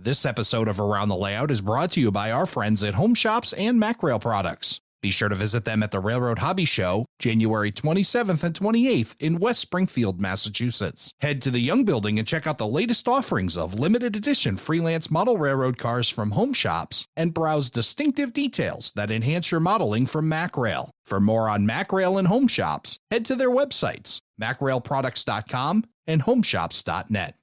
This episode of Around the Layout is brought to you by our friends at Home Shops and MacRail Products. Be sure to visit them at the Railroad Hobby Show, January 27th and 28th in West Springfield, Massachusetts. Head to the Young Building and check out the latest offerings of limited edition freelance model railroad cars from Home Shops and browse distinctive details that enhance your modeling from MacRail. For more on MacRail and Home Shops, head to their websites, macrailproducts.com and homeshops.net.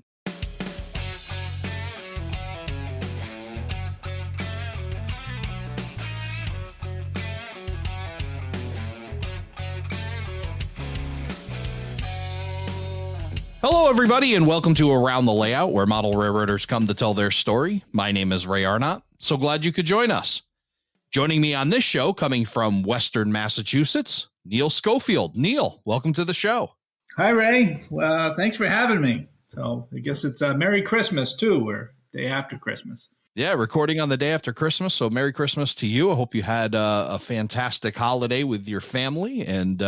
Hello, everybody, and welcome to Around the Layout, where model railroaders come to tell their story. My name is Ray Arnott. So glad you could join us. Joining me on this show, coming from Western Massachusetts, Neil Schofield. Neil, welcome to the show. Hi, Ray. Thanks for having me. So I guess it's Merry Christmas, too, or day after Christmas. Yeah, recording on the day after Christmas, so Merry Christmas to you. I hope you had a fantastic holiday with your family, and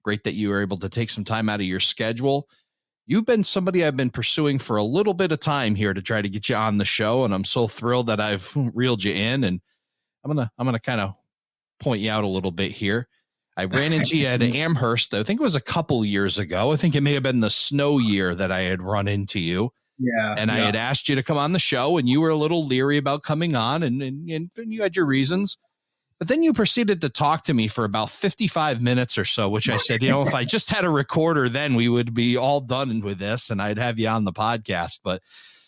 great that you were able to take some time out of your schedule. You've been somebody I've been pursuing for a little bit of time here to try to get you on the show, and I'm so thrilled that I've reeled you in. And I'm gonna kind of point you out a little bit here. I ran into you at Amherst. I think it was a couple years ago. I think it may have been the snow year that I had run into you. Yeah, and I had asked you to come on the show, and you were a little leery about coming on, and you had your reasons. But then you proceeded to talk to me for about 55 minutes or so, which I said, if I just had a recorder, then we would be all done with this and I'd have you on the podcast. But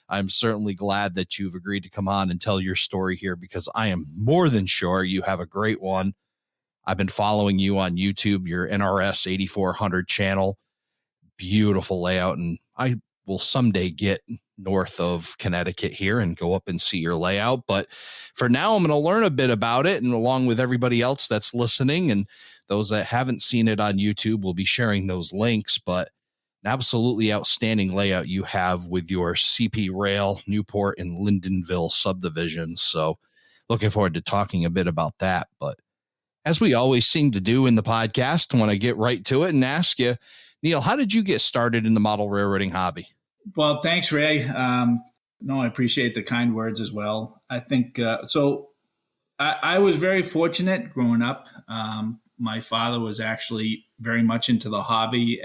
I'm certainly glad that you've agreed to come on and tell your story here, because I am more than sure you have a great one. I've been following you on YouTube, your NRS 8400 channel, beautiful layout. And I will someday get north of Connecticut here and go up and see your layout. But for now, I'm going to learn a bit about it. And along with everybody else that's listening and those that haven't seen it on YouTube, we'll be sharing those links. But an absolutely outstanding layout you have with your CP Rail, Newport and Lyndonville subdivisions. So looking forward to talking a bit about that. But as we always seem to do in the podcast, I want to get right to it and ask you, Neil, how did you get started in the model railroading hobby? Well, thanks, Ray. I appreciate the kind words as well. I think I was very fortunate growing up. My father was actually very much into the hobby.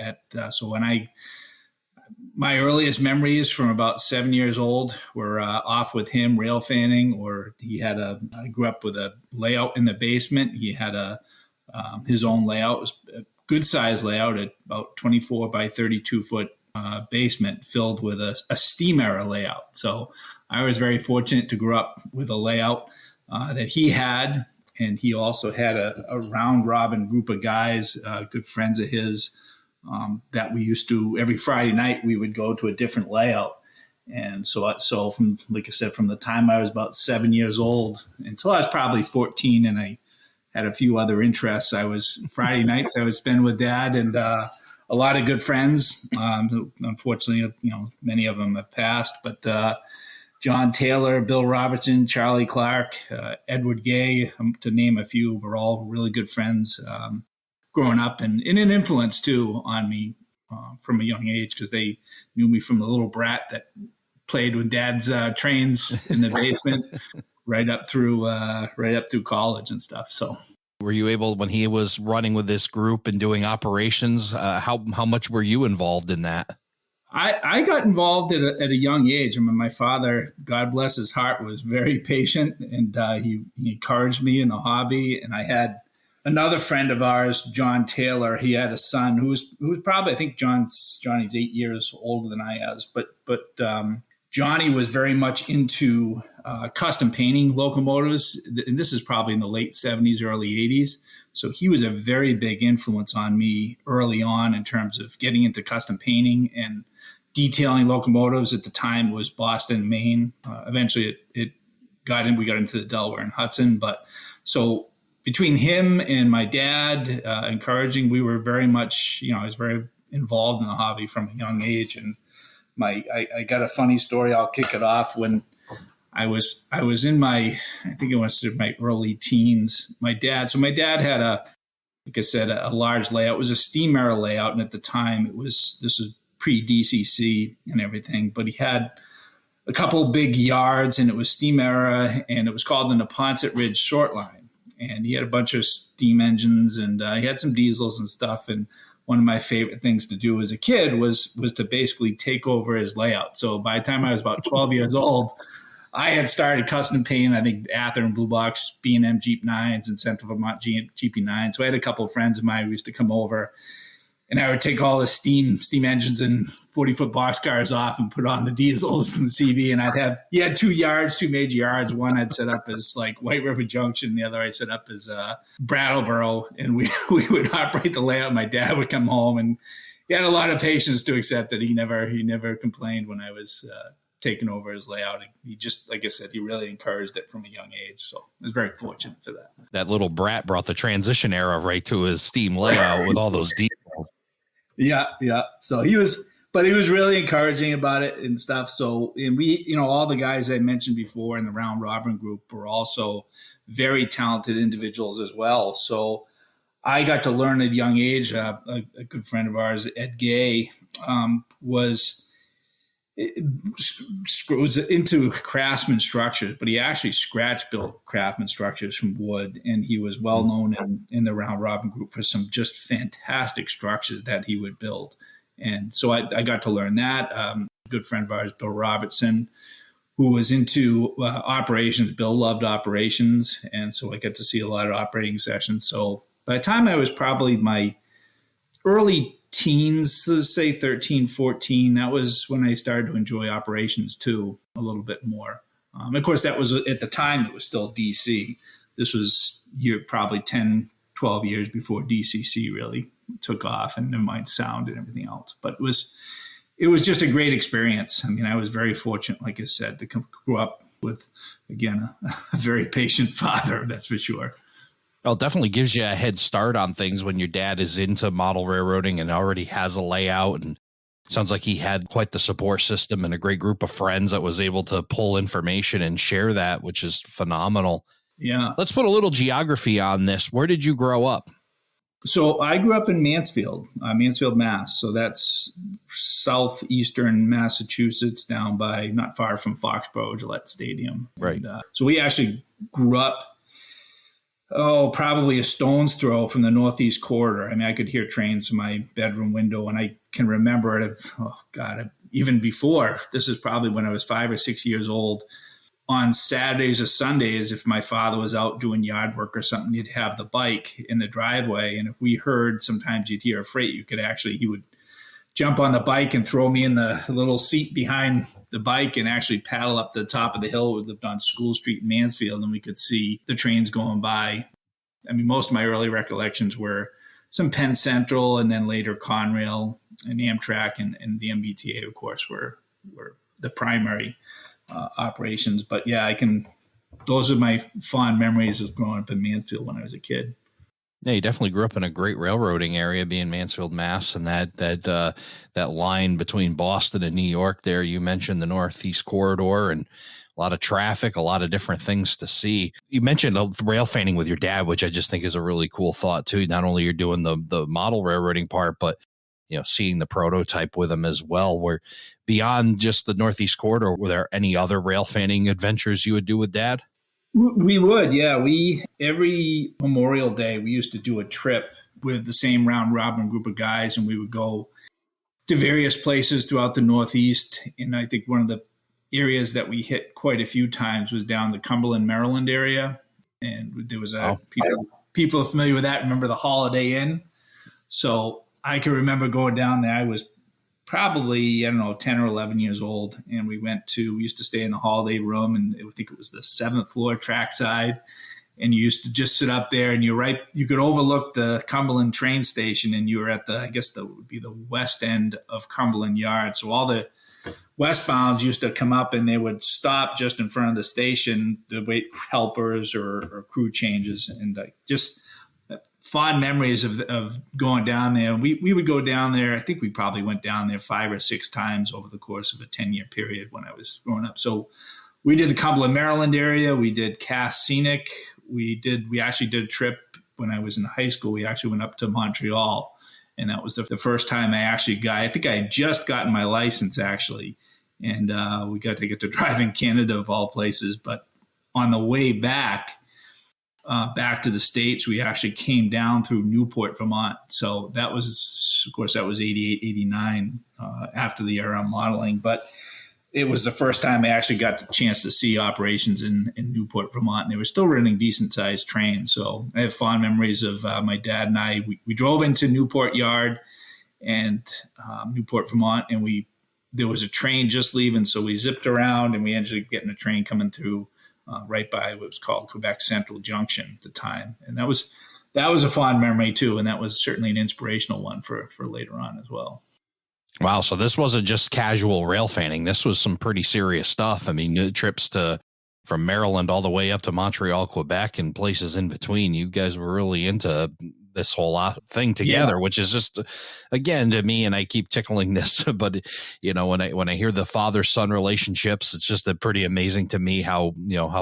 My earliest memories from about 7 years old were off with him rail fanning, or I grew up with a layout in the basement. He had his own layout. It was a good size layout at about 24 by 32 foot basement filled with a steam era layout. So I was very fortunate to grow up with a layout that he had. And he also had a round robin group of guys, good friends of his, that we used to, every Friday night, we would go to a different layout. And so from, like I said, from the time I was about 7 years old until I was probably 14, and I had a few other interests. Friday nights I would spend with Dad and a lot of good friends. Unfortunately, many of them have passed, but John Taylor, Bill Robertson, Charlie Clark, Edward Gay, to name a few, were all really good friends growing up, and an influence too on me from a young age, because they knew me from the little brat that played with Dad's trains in the basement right up through college and stuff. So. Were you able, when he was running with this group and doing operations, how much were you involved in that? I got involved at a young age. I mean, my father, God bless his heart, was very patient, and he encouraged me in the hobby. And I had another friend of ours, John Taylor. He had a son who was probably, I think Johnny's 8 years older than I was, but Johnny was very much into custom painting locomotives, and this is probably in the late 70s, early 80s. So he was a very big influence on me early on in terms of getting into custom painting and detailing locomotives. At the time, it was Boston, Maine. Eventually, we got into the Delaware and Hudson. But so between him and my dad encouraging, we were very much, I was very involved in the hobby from a young age. And I got a funny story. I'll kick it off. When I was in my early teens. My dad had like I said, a large layout. It was a steam era layout, and at the time this was pre-DCC and everything. But he had a couple big yards, and it was steam era, and it was called the Neponset Ridge Short Line. And he had a bunch of steam engines, and he had some diesels and stuff. And one of my favorite things to do as a kid was to basically take over his layout. So by the time I was about 12 years old, I had started custom painting, I think, Ather and Blue Box B&M Jeep 9s and Central Vermont GP9s. So I had a couple of friends of mine who used to come over, and I would take all the steam engines and 40-foot boxcars off and put on the diesels and the CV. And he had two major yards. One I'd set up as like White River Junction. The other I set up as Brattleboro. And we would operate the layout. My dad would come home, and he had a lot of patience to accept it. He never complained when I was taking over his layout. He just, like I said, he really encouraged it from a young age. So I was very fortunate for that. That little brat brought the transition era right to his steam layout with all those details. Yeah. So he was really encouraging about it and stuff. So, and we, all the guys I mentioned before in the round robin group were also very talented individuals as well. So I got to learn at a young age. A good friend of ours, Ed Gay, was into craftsman structures, but he actually scratch built craftsman structures from wood. And he was well known in the round robin group for some just fantastic structures that he would build. And so I got to learn that. A good friend of ours, Bill Robertson, who was into operations. Bill loved operations. And so I got to see a lot of operating sessions. So by the time I was probably my early teens, let's say 13, 14, that was when I started to enjoy operations too, a little bit more. Of course, that was at the time, it was still DC. This was probably 10, 12 years before DCC really took off, and never mind sound and everything else. But it was just a great experience. I mean, I was very fortunate, like I said, to grow up with, again, a very patient father, that's for sure. Well, it definitely gives you a head start on things when your dad is into model railroading and already has a layout. And sounds like he had quite the support system and a great group of friends that was able to pull information and share that, which is phenomenal. Yeah. Let's put a little geography on this. Where did you grow up? So I grew up in Mansfield, Mass. So that's southeastern Massachusetts, down by not far from Foxborough Gillette Stadium. Right. And, so we actually grew up, probably a stone's throw from the Northeast Corridor. I mean, I could hear trains from my bedroom window, and I can remember it. Even before. This is probably when I was 5 or 6 years old. On Saturdays or Sundays, if my father was out doing yard work or something, he'd have the bike in the driveway. And if we heard, sometimes you'd hear a freight, he would jump on the bike and throw me in the little seat behind the bike and actually paddle up the top of the hill. We lived on School Street in Mansfield, and we could see the trains going by. I mean, most of my early recollections were some Penn Central, and then later Conrail and Amtrak and the MBTA, of course, were the primary operations. But yeah, those are my fond memories of growing up in Mansfield when I was a kid. Yeah, you definitely grew up in a great railroading area, being Mansfield, Mass, and that line between Boston and New York there. You mentioned the Northeast Corridor and a lot of traffic, a lot of different things to see. You mentioned rail fanning with your dad, which I just think is a really cool thought too. Not only you're doing the model railroading part, but seeing the prototype with him as well. Where beyond just the Northeast Corridor, were there any other rail fanning adventures you would do with Dad? We would, yeah. Every Memorial Day, we used to do a trip with the same round robin group of guys, and we would go to various places throughout the Northeast. And I think one of the areas that we hit quite a few times was down the Cumberland, Maryland area. And there was people are familiar with that. Remember the Holiday Inn? So I can remember going down there. I was probably, 10 or 11 years old. And we used to stay in the Holiday Room, and I think it was the 7th floor trackside. And you used to just sit up there, and you could overlook the Cumberland train station, and you were at would be the west end of Cumberland Yard. So all the westbounds used to come up, and they would stop just in front of the station to wait for helpers or crew changes. And just fond memories of going down there. We would go down there. I think we probably went down there 5 or 6 times over the course of a 10-year period when I was growing up. So we did the Cumberland, Maryland area. We did Cass Scenic. We actually did a trip when I was in high school. We actually went up to Montreal, and that was the first time I think I had just gotten my license actually. and we got to get to drive in Canada of all places. But on the way back to the States, we actually came down through Newport, Vermont. So that was, of course, that was 88, 89 after the era of modeling. But it was the first time I actually got the chance to see operations in Newport, Vermont. And they were still running decent-sized trains. So I have fond memories of my dad and I. We drove into Newport Yard and Newport, Vermont, and there was a train just leaving. So we zipped around, and we ended up getting a train coming through right by what was called Quebec Central Junction at the time. And that was a fond memory, too. And that was certainly an inspirational one for later on as well. Wow. So this wasn't just casual rail fanning. This was some pretty serious stuff. I mean, trips from Maryland all the way up to Montreal, Quebec, and places in between. You guys were really into this whole thing together, which is just, again, to me, and I keep tickling this, but when I hear the father-son relationships, it's just pretty amazing to me how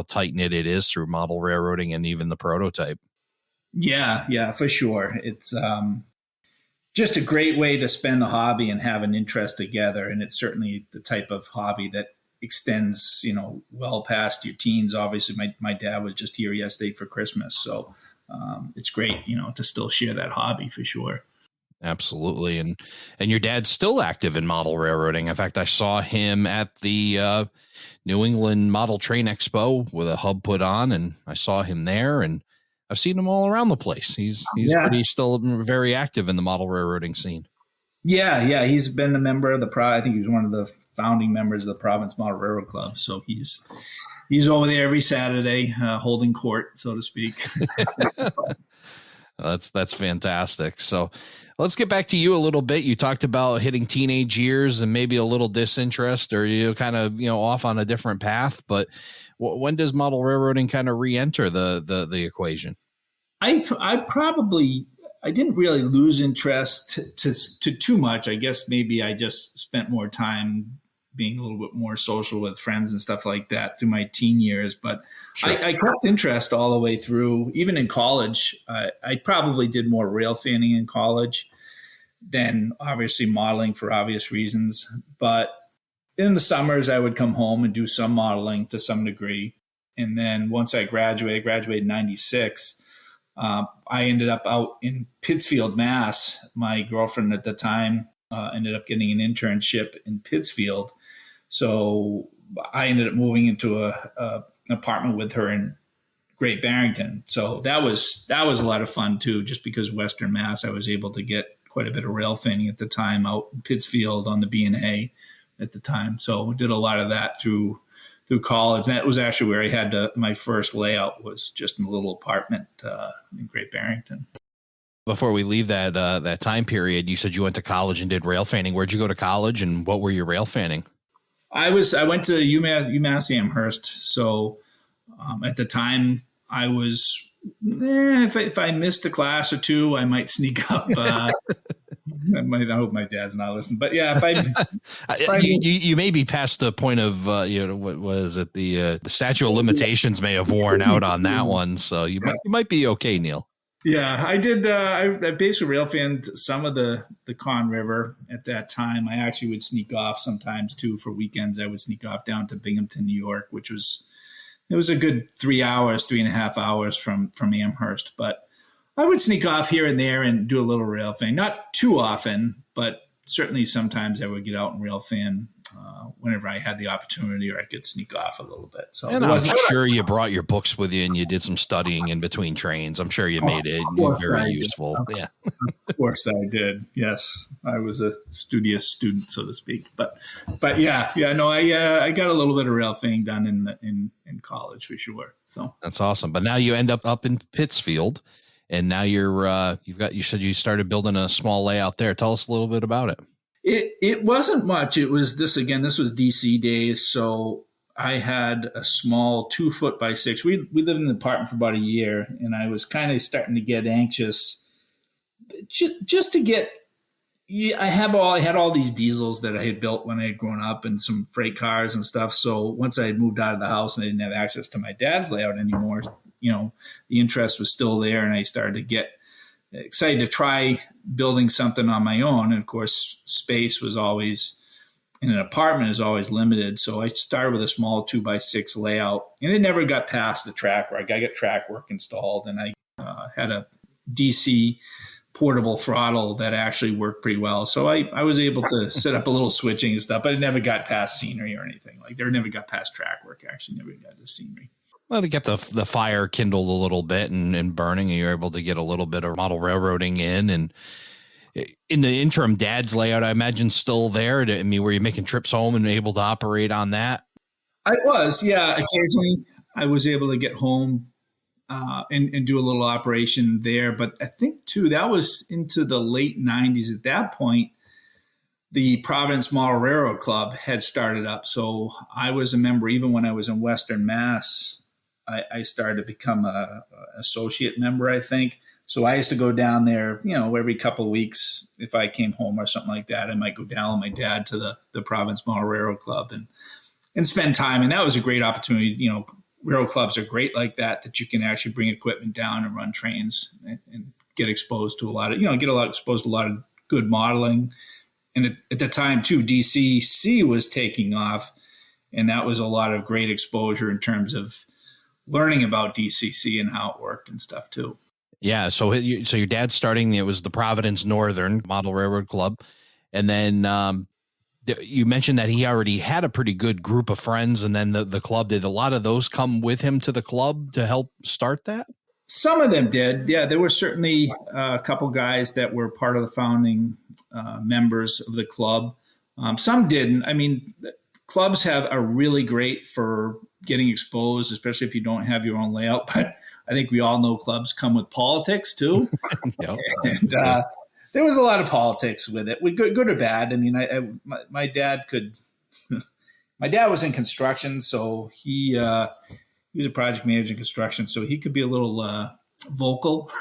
tight knit it is through model railroading and even the prototype. Yeah, for sure. It's just a great way to spend the hobby and have an interest together. And it's certainly the type of hobby that extends, well past your teens. Obviously, my dad was just here yesterday for Christmas. So it's great, to still share that hobby for sure. Absolutely. And your dad's still active in model railroading. In fact, I saw him at the New England Model Train Expo with a hub put on, and I saw him there, and I've seen him all around the place. He's pretty still very active in the model railroading scene. Yeah. He's been a member of I think he was one of the founding members of the Province Model Railroad Club. So he's over there every Saturday, holding court, so to speak. That's fantastic. So let's get back to you a little bit. You talked about hitting teenage years and maybe a little disinterest, or you kind of, off on a different path. But when does model railroading kind of re-enter the equation? I didn't really lose interest to too much. I guess maybe I just spent more time being a little bit more social with friends and stuff like that through my teen years. But sure. I kept interest all the way through, even in college. I probably did more rail fanning in college than obviously modeling for obvious reasons. But in the summers, I would come home and do some modeling to some degree. And then once I graduated in 96, I ended up out in Pittsfield, Mass. My girlfriend at the time ended up getting an internship in Pittsfield. So I ended up moving into an apartment with her in Great Barrington. So that was a lot of fun too, just because Western Mass, I was able to get quite a bit of rail fanning at the time out in Pittsfield on the B&A at the time. So we did a lot of that through college. And that was actually where I had my first layout, was just in a little apartment in Great Barrington. Before we leave that time period, you said you went to college and did rail fanning. Where'd you go to college, and what were you rail fanning? I went to UMass Amherst. So at the time, I was if I missed a class or two, I might sneak up. I hope my dad's not listening, but yeah, you may be past the point of what was it, the statute of limitations may have worn out on that one, so you might be okay, Neil. Yeah, I did. I basically rail fanned some of the Conn River at that time. I actually would sneak off sometimes too for weekends. I would sneak off down to Binghamton, New York, which was a good 3.5 hours from Amherst, but I would sneak off here and there and do a little rail fan. Not too often, but certainly sometimes I would get out and rail fan whenever I had the opportunity, or I could sneak off a little bit. So, and I'm sure you brought your books with you and you did some studying in between trains. I'm sure you made it very useful. Yeah, of course I did. Yes, I was a studious student, so to speak. But yeah. No, I got a little bit of rail fanning done in college for sure. So that's awesome. But now you end up in Pittsfield. And now you said you started building a small layout there. Tell us a little bit about it. It wasn't much. It was this was DC days. So I had a small 2 foot by 6. We lived in an apartment for about a year, and I was kind of starting to get anxious just to get, I had all these diesels that I had built when I had grown up, and some freight cars and stuff. So once I had moved out of the house and I didn't have access to my dad's layout anymore, the interest was still there, and I started to get excited to try building something on my own. And of course, space was always and an apartment is always limited. So I started with a small 2x6 layout, and it never got past the track work. I got track work installed, and I had a DC portable throttle that actually worked pretty well. So I was able to set up a little switching and stuff, but it never got past scenery or anything. Like, they never got past track work. Actually, never got to scenery. Well, to get the fire kindled a little bit and burning, and you're able to get a little bit of model railroading in. And in the interim, Dad's layout, I imagine, still there. I mean, were you making trips home and able to operate on that? I was, yeah. Occasionally, I was able to get home and do a little operation there. But I think, too, that was into the late 90s. At that point, the Providence Model Railroad Club had started up. So I was a member. Even when I was in Western Mass, I started to become a associate member, I think. So I used to go down there, every couple of weeks. If I came home or something like that, I might go down with my dad to the Providence Model Railroad Club and spend time. And that was a great opportunity. Railroad clubs are great like that you can actually bring equipment down and run trains and get exposed to a lot of, exposed to a lot of good modeling. And at the time, too, DCC was taking off, and that was a lot of great exposure in terms of learning about DCC and how it worked and stuff, too. Yeah. So your dad's starting, it was the Providence Northern Model Railroad Club. And then you mentioned that he already had a pretty good group of friends, and then the club, did a lot of those come with him to the club to help start that? Some of them did. Yeah, there were certainly a couple guys that were part of the founding members of the club. Some didn't. I mean, clubs are really great for getting exposed, especially if you don't have your own layout. But I think we all know clubs come with politics too. Yep. And there was a lot of politics with it, good or bad. I mean, my dad could. My dad was in construction, so he was a project manager in construction, so he could be a little vocal,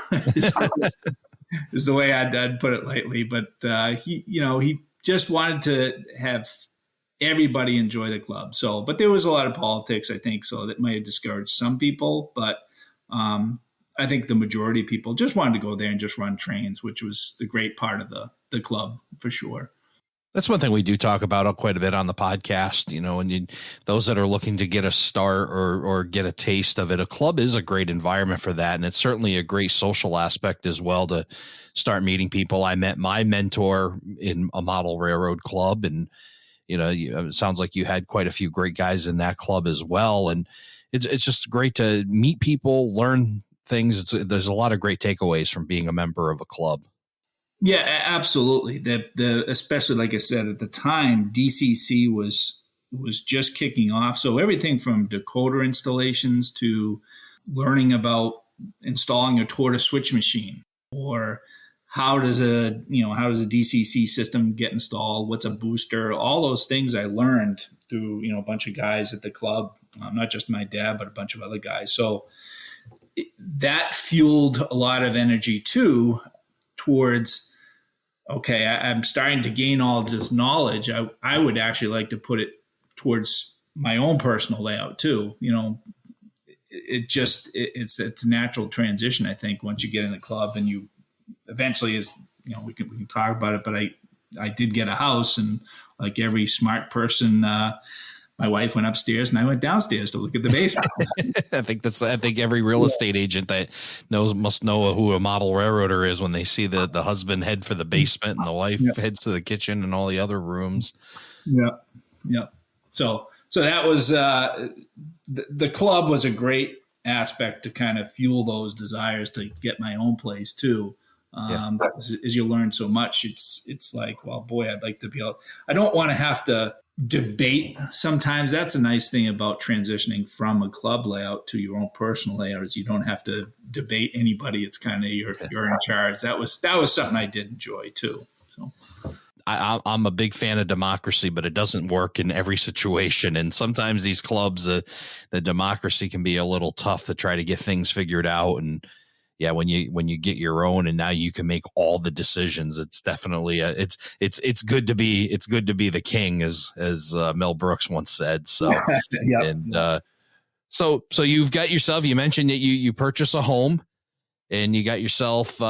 is the way I'd put it lightly. But he just wanted to have everybody enjoy the club. So, but there was a lot of politics, I think, so that might have discouraged some people. But I think the majority of people just wanted to go there and just run trains, which was the great part of the club for sure. That's one thing we do talk about quite a bit on the podcast, and those that are looking to get a start or get a taste of it, a club is a great environment for that. And it's certainly a great social aspect as well to start meeting people. I met my mentor in a model railroad club, and, it sounds like you had quite a few great guys in that club as well. And it's just great to meet people, learn things. There's a lot of great takeaways from being a member of a club. Yeah, absolutely. Especially, like I said, at the time, DCC was just kicking off. So everything from decoder installations to learning about installing a tortoise switch machine, or how does a DCC system get installed? What's a booster? All those things I learned through a bunch of guys at the club, not just my dad, but a bunch of other guys. So that fueled a lot of energy too towards, okay, I'm starting to gain all this knowledge. I would actually like to put it towards my own personal layout too. It's a natural transition, I think, once you get in the club, and you eventually, we can talk about it, but I did get a house, and like every smart person, my wife went upstairs and I went downstairs to look at the basement. I think every real estate agent that must know who a model railroader is when they see the husband head for the basement and the wife heads to the kitchen and all the other rooms. Yeah. Yeah. So that was, the club was a great aspect to kind of fuel those desires to get my own place too. As you learn so much, it's like, well, boy, I'd like to be able, I don't want to have to debate. Sometimes that's a nice thing about transitioning from a club layout to your own personal layout, is you don't have to debate anybody. It's kind of you're in charge. That was something I did enjoy too. So I'm a big fan of democracy, but it doesn't work in every situation. And sometimes these clubs, the democracy can be a little tough to try to get things figured out. And yeah, when you get your own and now you can make all the decisions, it's definitely it's good to be the king, as Mel Brooks once said. So yep. And so you've got yourself. You mentioned that you purchase a home, and you got yourself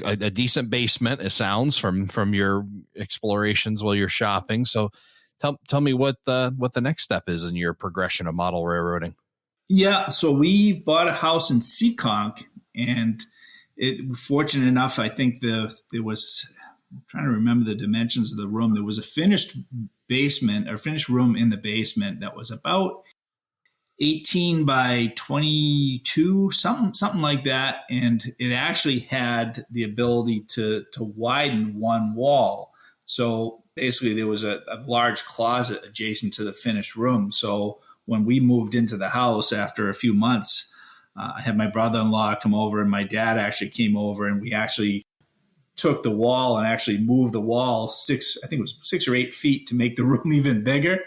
a decent basement, it sounds, from your explorations while you're shopping. So tell me what the next step is in your progression of model railroading. Yeah, so we bought a house in Seekonk, and fortunate enough, I think there was, I'm trying to remember the dimensions of the room. There was a finished basement or finished room in the basement that was about 18 by 22, something like that. And it actually had the ability to widen one wall. So basically there was a large closet adjacent to the finished room. So when we moved into the house after a few months, I had my brother-in-law come over, and my dad actually came over, and we actually took the wall and actually moved the wall I think it was 6 or 8 feet to make the room even bigger.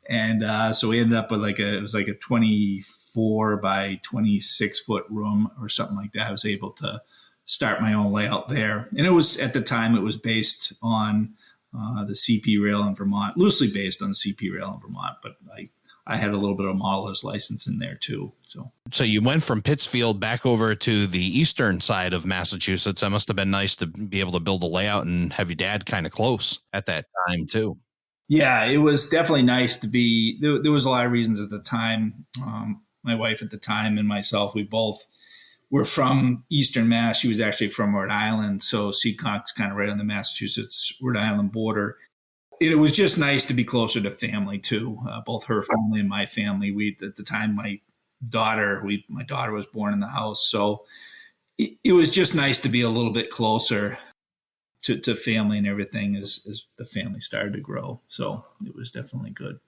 And so we ended up with it was like a 24 by 26 foot room or something like that. I was able to start my own layout there. And it was, at the time, it was based on the CP rail in Vermont, loosely based on the CP rail in Vermont, but I had a little bit of modeler's license in there too. So you went from Pittsfield back over to the eastern side of Massachusetts. That must have been nice to be able to build a layout and have your dad kind of close at that time too. Yeah, it was definitely nice to be. There was a lot of reasons at the time. My wife at the time and myself, we both were from Eastern Mass. She was actually from Rhode Island, so Seaconk's kind of right on the Massachusetts-Rhode Island border. It was just nice to be closer to family too, both her family and my family. At the time, my daughter was born in the house, so it was just nice to be a little bit closer to family and everything as the family started to grow. So it was definitely good.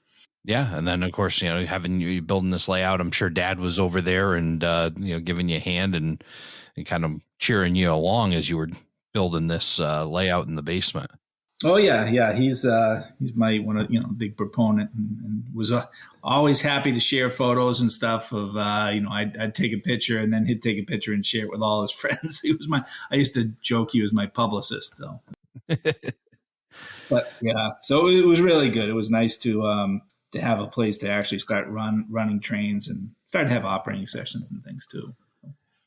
Yeah. And then of course, having you building this layout, I'm sure Dad was over there and, giving you a hand and kind of cheering you along as you were building this layout in the basement. Oh yeah. Yeah. He's my big proponent and was always happy to share photos and stuff of, I'd take a picture and then he'd take a picture and share it with all his friends. I used to joke he was my publicist though. But yeah, so it was really good. It was nice to have a place to actually start running trains and start to have operating sessions and things too.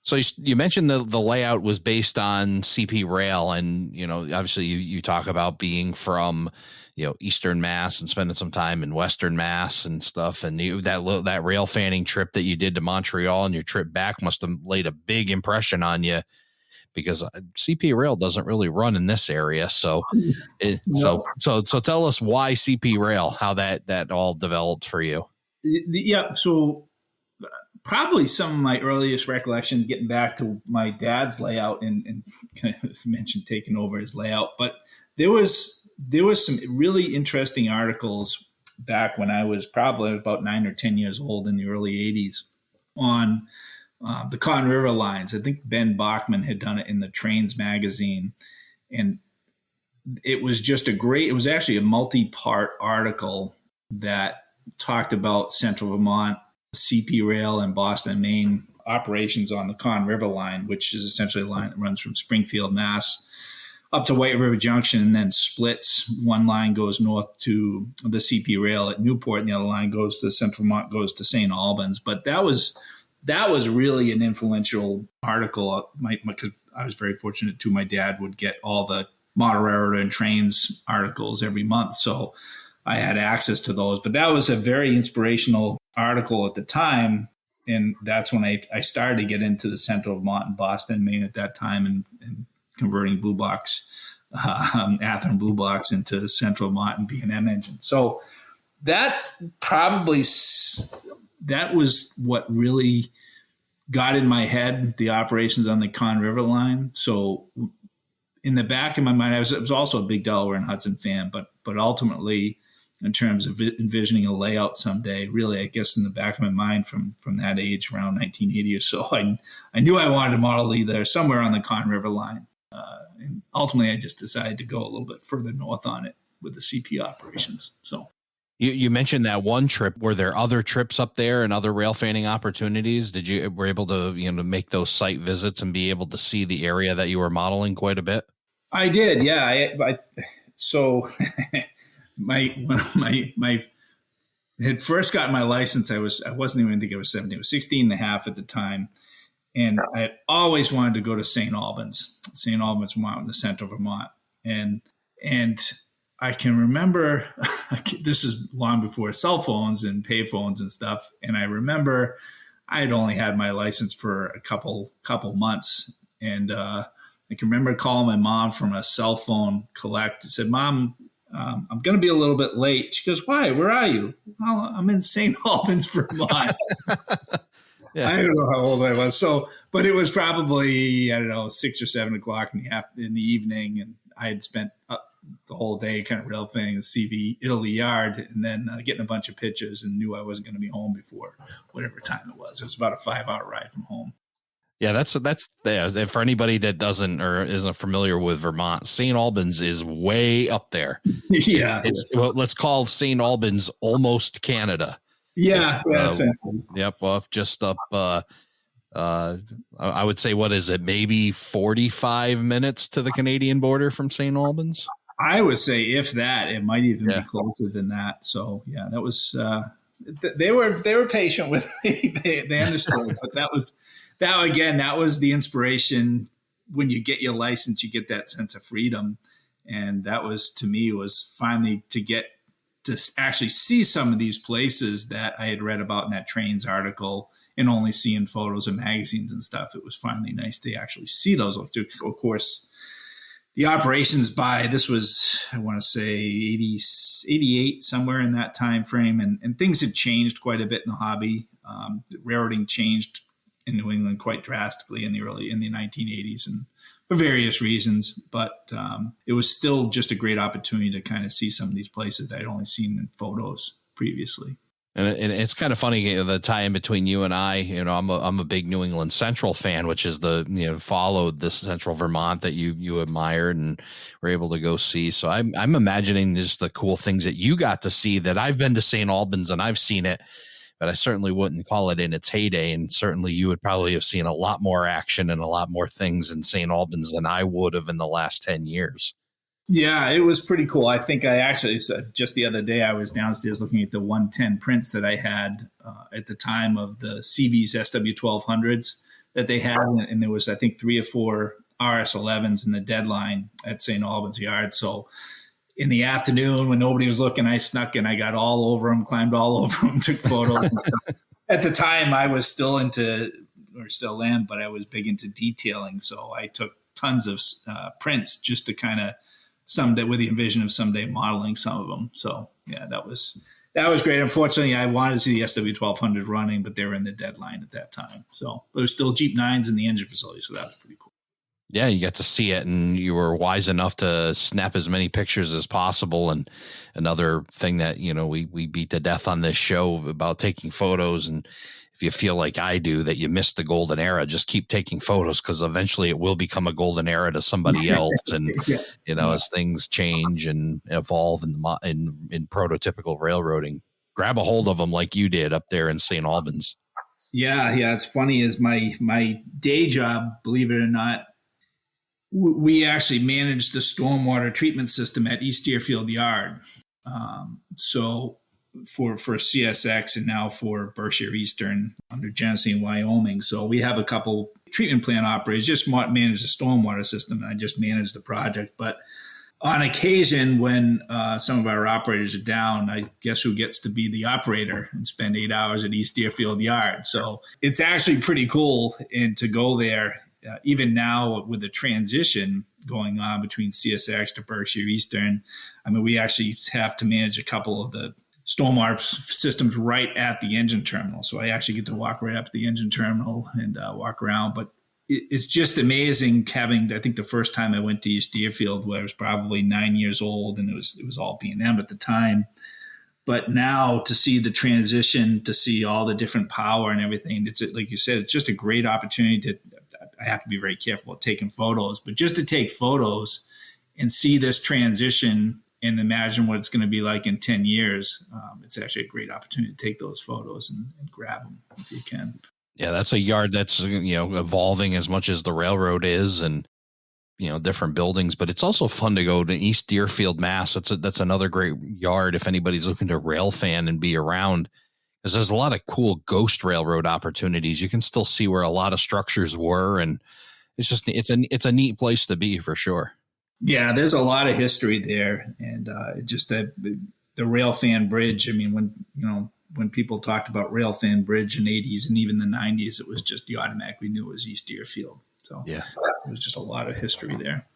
So you mentioned the layout was based on CP rail, and obviously you talk about being from Eastern Mass and spending some time in Western Mass and stuff, and that rail fanning trip that you did to Montreal and your trip back must have laid a big impression on you, because CP rail doesn't really run in this area. So tell us why CP rail, how that all developed for you. Yeah, so probably some of my earliest recollections, getting back to my dad's layout and kind of mentioned taking over his layout, but there was some really interesting articles back when I was probably about 9 or 10 years old in the early 80s on the Conn River lines. I think Ben Bachman had done it in the Trains magazine, and it was just it was actually a multi-part article that talked about Central Vermont, CP Rail, and Boston, Maine operations on the Conn River line, which is essentially a line that runs from Springfield, Mass, up to White River Junction and then splits. One line goes north to the CP Rail at Newport, and the other line goes to Central Vermont, goes to St. Albans. But that was really an influential article, because I was very fortunate too. My dad would get all the model railroad and trains articles every month, so I had access to those. But that was a very inspirational article at the time, and that's when I started to get into the Central Vermont and Boston, Maine at that time, and converting blue box, Athearn blue box into Central Vermont and B&M engines. So that was what really got in my head, the operations on the Conn River line. So in the back of my mind, I was also a big Delaware and Hudson fan, but ultimately, in terms of envisioning a layout someday, really, I guess in the back of my mind from that age, around 1980 or so, I knew I wanted to model either somewhere on the Conn River line. And ultimately, I just decided to go a little bit further north on it with the CP operations. So you mentioned that one trip. Were there other trips up there and other rail fanning opportunities? Were able to to make those site visits and be able to see the area that you were modeling quite a bit? I did, yeah. So when I had first gotten my license, I wasn't even think I was 17. I was 16 and a half at the time. And I had always wanted to go to St. Albans, Vermont, in the center of Vermont. And I can remember, this is long before cell phones and pay phones and stuff. And I remember I had only had my license for a couple months. And I can remember calling my mom from a cell phone collect. I said, Mom, I'm going to be a little bit late. She goes, why? Where are you? Well, I'm in St. Albans, Vermont. Yeah. I don't know how old I was. But it was probably, I don't know, 6 or 7 o'clock in the evening. And I had spent the whole day kind of rail fanning the CV Italy yard and then getting a bunch of pictures, and knew I wasn't going to be home before whatever time it was. It was about a 5-hour ride from home. Yeah, that's for anybody that doesn't or isn't familiar with Vermont, St. Albans is way up there. Yeah. Well, let's call St. Albans almost Canada. Yeah. Yep. Well, just up, I would say, what is it? Maybe 45 minutes to the Canadian border from St. Albans. I would say, if that, it might even be closer than that. So yeah, that was, they were patient with me. They understood, but that was the inspiration. When you get your license, you get that sense of freedom. And that was, to me, was finally to get to actually see some of these places that I had read about in that Trains article and only seeing photos and magazines and stuff. It was finally nice to actually see those. Of course, the operations this was, I want to say 88, somewhere in that time frame. And things had changed quite a bit in the hobby. Railroading changed in New England quite drastically in the 1980s, and for various reasons, but it was still just a great opportunity to kind of see some of these places that I'd only seen in photos previously. And it's kind of funny, the tie in between you and I. I'm a big New England Central fan, which is followed the Central Vermont that you admired and were able to go see. So I'm imagining just the cool things that you got to see. That I've been to St. Albans and I've seen it, but I certainly wouldn't call it in its heyday. And certainly you would probably have seen a lot more action and a lot more things in St. Albans than I would have in the last 10 years. Yeah, it was pretty cool. I think I actually, just the other day, I was downstairs looking at the 110 prints that I had at the time of the CV's SW1200s that they had. And there was, I think, 3 or 4 RS11s in the deadline at St. Albans Yard. So in the afternoon, when nobody was looking, I snuck in. I got all over them, climbed all over them, took photos and stuff. At the time, I was still am, but I was big into detailing. So I took tons of prints just to kind of someday, with the envision of someday modeling some of them. So yeah, that was great. Unfortunately, I wanted to see the SW1200 running, but they were in the deadline at that time. So there was still Jeep 9s in the engine facility. So that was pretty cool. Yeah, you got to see it, and you were wise enough to snap as many pictures as possible. And another thing that, we beat to death on this show about taking photos. And if you feel like I do, that you missed the golden era, just keep taking photos, because eventually it will become a golden era to somebody else. And, as things change and evolve in prototypical railroading, grab a hold of them like you did up there in St. Albans. Yeah. It's funny, is my day job, believe it or not, we actually managed the stormwater treatment system at East Deerfield Yard. So for CSX and now for Berkshire Eastern under Genesee and Wyoming. So we have a couple treatment plant operators, just manage the stormwater system, and I just manage the project. But on occasion, when some of our operators are down, I guess who gets to be the operator and spend 8 hours at East Deerfield Yard. So it's actually pretty cool, and to go there. Even now with the transition going on between CSX to Berkshire Eastern, I mean, we actually have to manage a couple of the stormwater systems right at the engine terminal. So I actually get to walk right up to the engine terminal and walk around. But it's just amazing having, I think the first time I went to East Deerfield, where I was probably 9 years old, and it was all B&M at the time. But now to see the transition, to see all the different power and everything, it's like you said, it's just a great opportunity I have to be very careful about taking photos, but just to take photos and see this transition and imagine what it's going to be like in 10 years, it's actually a great opportunity to take those photos and grab them if you can. Yeah, that's a yard that's, evolving as much as the railroad is, and, different buildings, but it's also fun to go to East Deerfield, Mass. That's another great yard if anybody's looking to rail fan and be around, because there's a lot of cool ghost railroad opportunities. You can still see where a lot of structures were, and it's a neat place to be for sure. Yeah, there's a lot of history there, and just the Railfan Bridge. I mean, when people talked about Railfan Bridge in the 80s and even the 90s, it was just, you automatically knew it was East Deerfield. So yeah, there was just a lot of history there.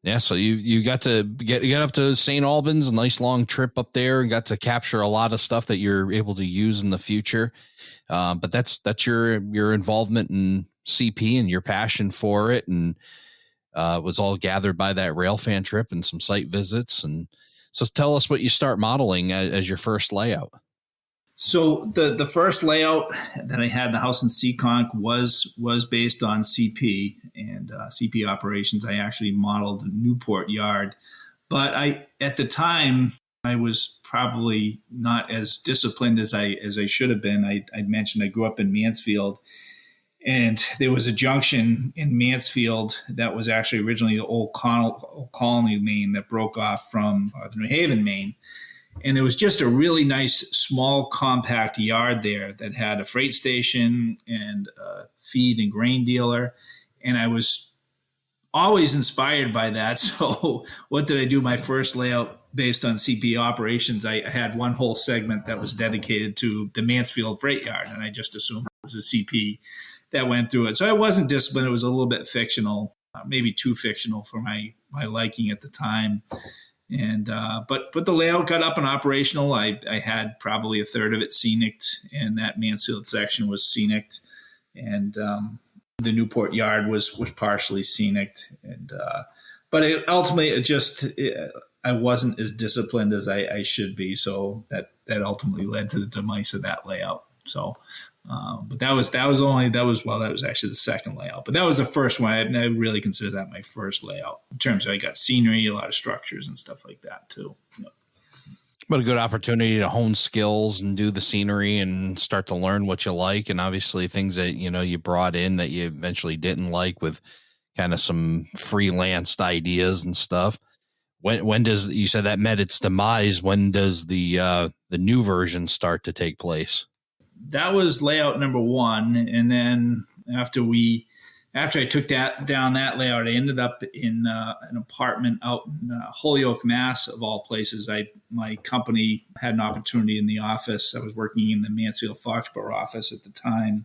Yeah, so you got to get up to St. Albans, a nice long trip up there, and got to capture a lot of stuff that you're able to use in the future. But that's your involvement in CP and your passion for it, and was all gathered by that Railfan trip and some site visits. And so tell us what you start modeling as your first layout. So the first layout that I had, the house in Seekonk, was based on CP and CP operations. I actually modeled a Newport yard, but at the time I was probably not as disciplined as I should have been. I mentioned I grew up in Mansfield, and there was a junction in Mansfield that was actually originally the old Colony, Maine, that broke off from the New Haven, Maine. And there was just a really nice, small, compact yard there that had a freight station and a feed and grain dealer. And I was always inspired by that. So what did I do? My first layout based on CP operations, I had one whole segment that was dedicated to the Mansfield freight yard. And I just assumed it was a CP that went through it. So I wasn't disciplined. It was a little bit fictional, maybe too fictional for my liking at the time. And but the layout got up and operational. I had probably a third of it scenic, and that Mansfield section was scenic, and the Newport yard was partially scenic. And but I wasn't as disciplined as I should be, so that ultimately led to the demise of that layout. So. But that was actually the second layout, but that was the first one. I really consider that my first layout in terms of I got scenery, a lot of structures and stuff like that too. But a good opportunity to hone skills and do the scenery and start to learn what you like. And obviously things that, you brought in that you eventually didn't like, with kind of some freelanced ideas and stuff. When does, you said that met its demise, when does the new version start to take place? That was layout number one. And then after I took down that layout, I ended up in an apartment out in Holyoke, Mass, of all places. My company had an opportunity in the office. I was working in the Mansfield Foxborough office at the time.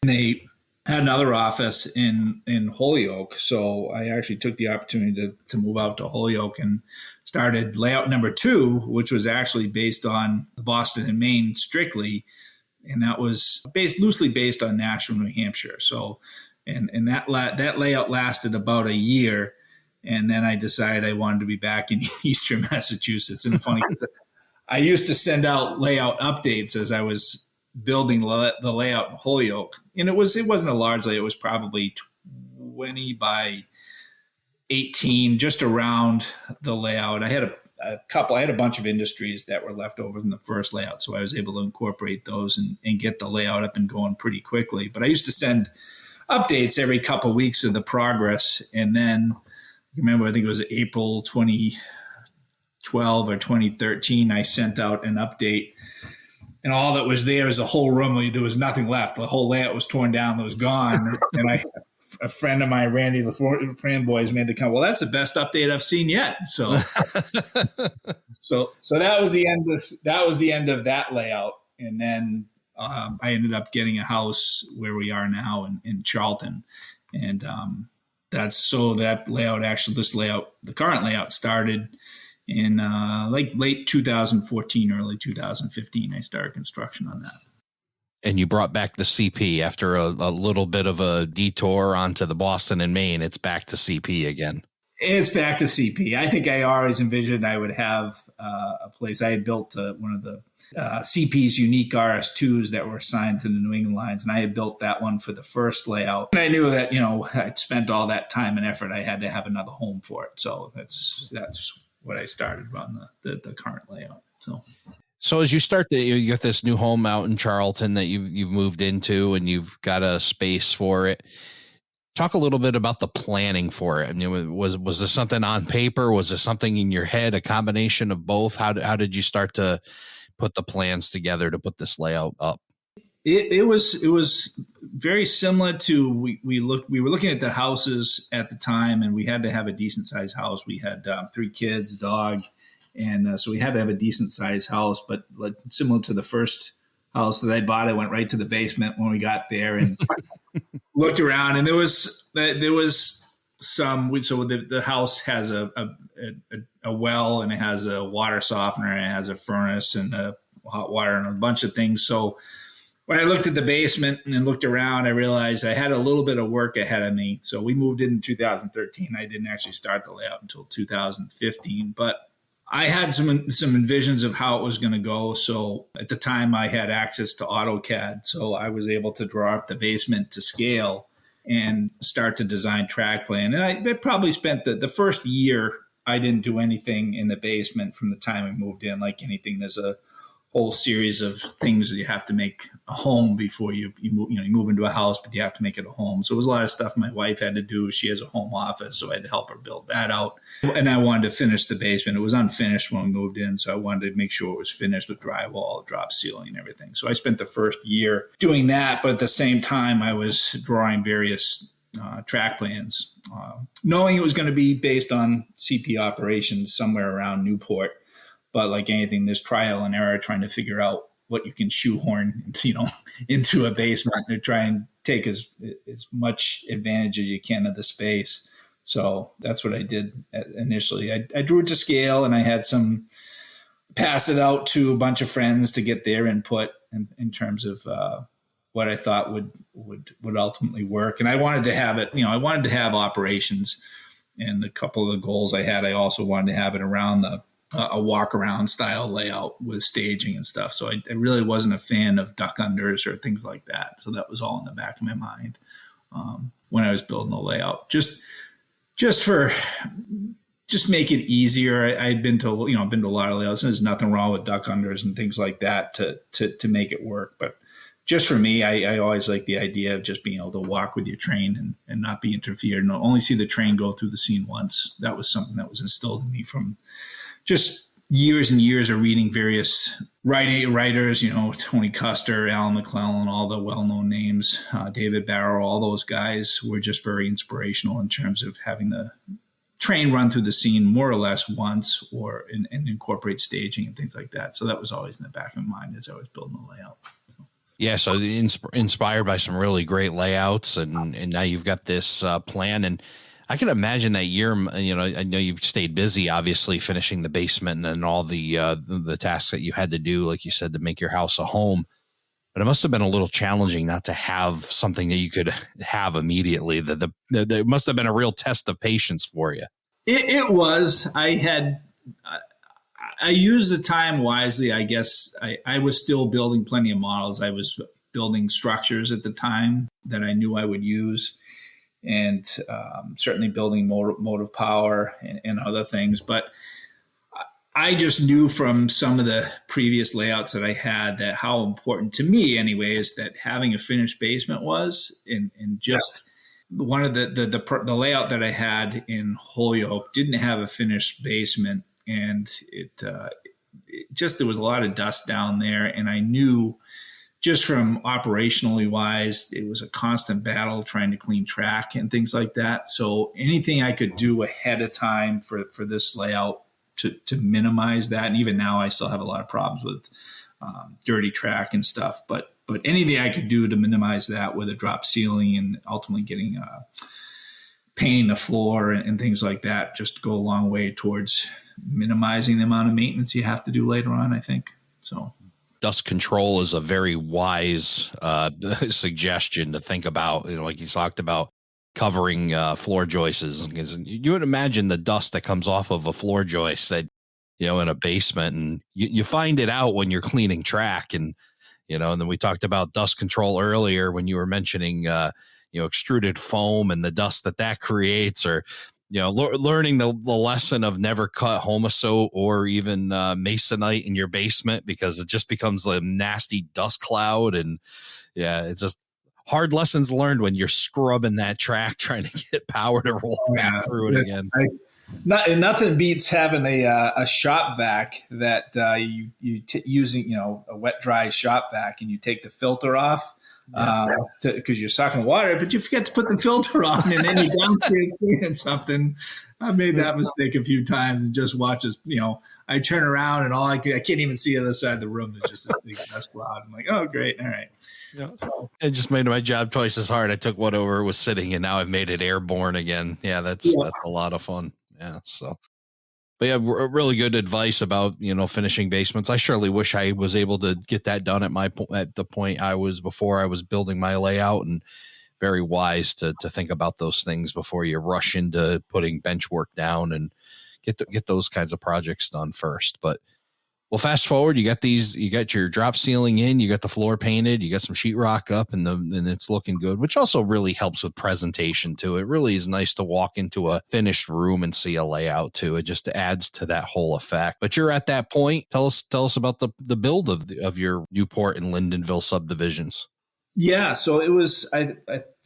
And they had another office in Holyoke. So I actually took the opportunity to move out to Holyoke and started layout number two, which was actually based on the Boston and Maine strictly. And that was loosely based on Nashville, New Hampshire. So, and that layout lasted about a year, and then I decided I wanted to be back in Eastern Massachusetts. And funny, I used to send out layout updates as I was building the layout in Holyoke, and it wasn't a large layout. It was probably 20 by 18, just around the layout. I had a bunch of industries that were left over from the first layout, so I was able to incorporate those and get the layout up and going pretty quickly. But I used to send updates every couple of weeks of the progress. And then, remember, I think it was April 2012 or 2013, I sent out an update, and all that was there was a whole room. There was nothing left. The whole layout was torn down. It was gone. And a friend of mine, Randy, the Framboys, made the comment, well, that's the best update I've seen yet. So, so that was the end of that layout. And then I ended up getting a house where we are now in Charlton. And the current layout started in late 2014, early 2015. I started construction on that. And you brought back the CP after a little bit of a detour onto the Boston and Maine. It's back to CP again. It's back to CP. I think I always envisioned I would have a place. I had built one of the CP's unique RS2s that were assigned to the New England lines, and I had built that one for the first layout. And I knew that, I'd spent all that time and effort. I had to have another home for it. So that's what I started on the current layout. So as you start you get this new home out in Charlton that you've moved into, and you've got a space for it. Talk a little bit about the planning for it. I mean, was this something on paper? Was this something in your head? A combination of both? How did you start to put the plans together to put this layout up? It was very similar to we were looking at the houses at the time, and we had to have a decent sized house. We had 3 kids, dog, and so we had to have a decent sized house. But like, similar to the first house that I bought, I went right to the basement when we got there and looked around, and there was some. So the house has a well, and it has a water softener, and it has a furnace and a hot water and a bunch of things. So when I looked at the basement and then looked around, I realized I had a little bit of work ahead of me. So we moved in 2013. I didn't actually start the layout until 2015, but I had some envisions of how it was going to go. So at the time I had access to AutoCAD. So I was able to draw up the basement to scale and start to design track plan. And I probably spent the first year, I didn't do anything in the basement from the time I moved in. Like anything, there's a whole series of things that you have to make a home before you move into a house, but you have to make it a home. So it was a lot of stuff my wife had to do. She has a home office, so I had to help her build that out. And I wanted to finish the basement. It was unfinished when we moved in, so I wanted to make sure it was finished with drywall, drop ceiling, and everything. So I spent the first year doing that, but at the same time, I was drawing various track plans, knowing it was going to be based on CP operations somewhere around Newport. But like anything, there's trial and error trying to figure out what you can shoehorn into a basement to try and take as much advantage as you can of the space. So that's what I did initially. I drew it to scale, and I had passed it out to a bunch of friends to get their input in terms of what I thought would ultimately work. And I wanted to have it, I wanted to have operations, and a couple of the goals I had, I also wanted to have it around a walk around style layout with staging and stuff. So I really wasn't a fan of duck unders or things like that. So that was all in the back of my mind when I was building the layout, just make it easier. I'd been to a lot of layouts, and there's nothing wrong with duck unders and things like that to make it work. But just for me, I always like the idea of just being able to walk with your train and not be interfered, and only see the train go through the scene once. That was something that was instilled in me from just years and years of reading various writers, Tony Custer, Alan McClellan, all the well-known names, David Barrow, all those guys were just very inspirational in terms of having the train run through the scene more or less once, and incorporate staging and things like that. So that was always in the back of my mind as I was building the layout. So. Yeah, so inspired by some really great layouts, and now you've got this plan. And I can imagine that year, I know you stayed busy, obviously, finishing the basement and all the tasks that you had to do, like you said, to make your house a home. But it must have been a little challenging not to have something that you could have immediately. There must have been a real test of patience for you. It was. I used the time wisely, I guess. I was still building plenty of models. I was building structures at the time that I knew I would use, and certainly building motive power and other things. But I just knew from some of the previous layouts that I had that how important to me anyway is that having a finished basement was, and just one of the layout that I had in Holyoke didn't have a finished basement, and it there was a lot of dust down there, and I knew just from operationally wise, it was a constant battle trying to clean track and things like that. So anything I could do ahead of time for this layout to minimize that. And even now I still have a lot of problems with dirty track and stuff, but anything I could do to minimize that with a drop ceiling and ultimately getting painting the floor and things like that, just go a long way towards minimizing the amount of maintenance you have to do later on, I think. So dust control is a very wise suggestion to think about. Like you talked about covering floor joists, because you would imagine the dust that comes off of a floor joist that, in a basement, and you find it out when you're cleaning track. And, and then we talked about dust control earlier when you were mentioning, extruded foam and the dust that creates, or, learning the lesson of never cut homosote or even masonite in your basement, because it just becomes a nasty dust cloud. And it's just hard lessons learned when you're scrubbing that track, trying to get power to roll back through it again. Nothing beats having a shop vac that using a wet dry shop vac, and you take the filter off because you're sucking water, but you forget to put the filter on, and then you're downstairs cleaning something. I made that mistake a few times and just watch as I turn around and I can't even see the other side of the room. There's just a big dust cloud. I'm like, oh great, all right. Yeah. So it just made my job twice as hard. I took whatever was sitting and now I've made it airborne again. Yeah, that's a lot of fun. Yeah. So, but yeah, really good advice about, finishing basements. I surely wish I was able to get that done at the point I was before I was building my layout, and very wise to think about those things before you rush into putting bench work down and get those kinds of projects done first. But well, fast forward, you got your drop ceiling in, you got the floor painted, you got some sheetrock up, and it's looking good, which also really helps with presentation too. It really is nice to walk into a finished room and see a layout too. It just adds to that whole effect. But you're at that point. Tell us about the build of your Newport and Lyndonville subdivisions. Yeah, so it was I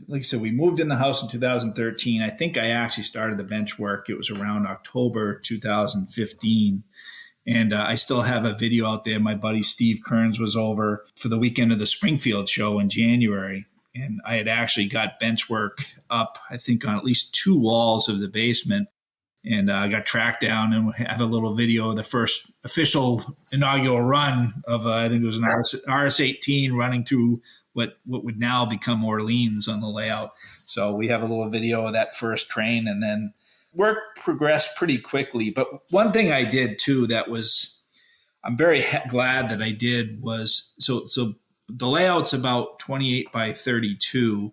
like I said, we moved in the house in 2013. I think I actually started the bench work. It was around October 2015. And I still have a video out there. My buddy Steve Kearns was over for the weekend of the Springfield show in January. And I had actually got bench work up, I think, on at least 2 walls of the basement. And I got tracked down and have a little video of the first official inaugural run of, I think it was an RS-18 running through what would now become Orleans on the layout. So we have a little video of that first train, and then work progressed pretty quickly. But one thing I did too I'm very glad that I did was, so the layout's about 28 by 32,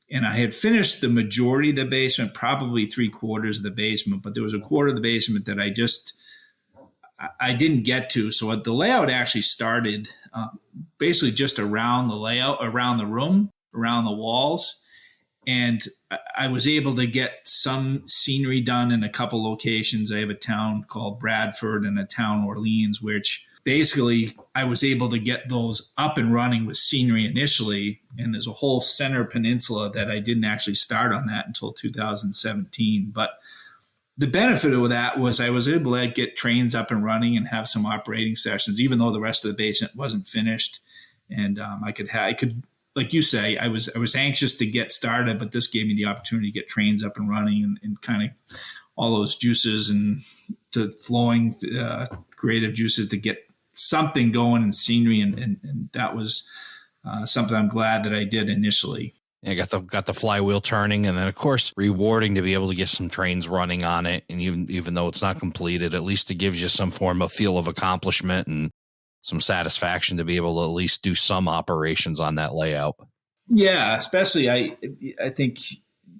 and I had finished the majority of the basement, probably 3/4 of the basement, but there was a quarter of the basement that I didn't get to. So the layout actually started basically just around the layout, around the room, around the walls. And I was able to get some scenery done in a couple locations. I have a town called Bradford and a town Orleans, which basically I was able to get those up and running with scenery initially. And there's a whole center peninsula that I didn't actually start on that until 2017. But the benefit of that was I was able to get trains up and running and have some operating sessions, even though the rest of the basement wasn't finished. And I could, like you say, I was anxious to get started, but this gave me the opportunity to get trains up and running and kind of all those juices and to flowing creative juices to get something going in scenery. And that was something I'm glad that I did initially. Yeah, got the flywheel turning, and then of course rewarding to be able to get some trains running on it. And even though it's not completed, at least it gives you some form of feel of accomplishment and some satisfaction to be able to at least do some operations on that layout. Yeah, especially I think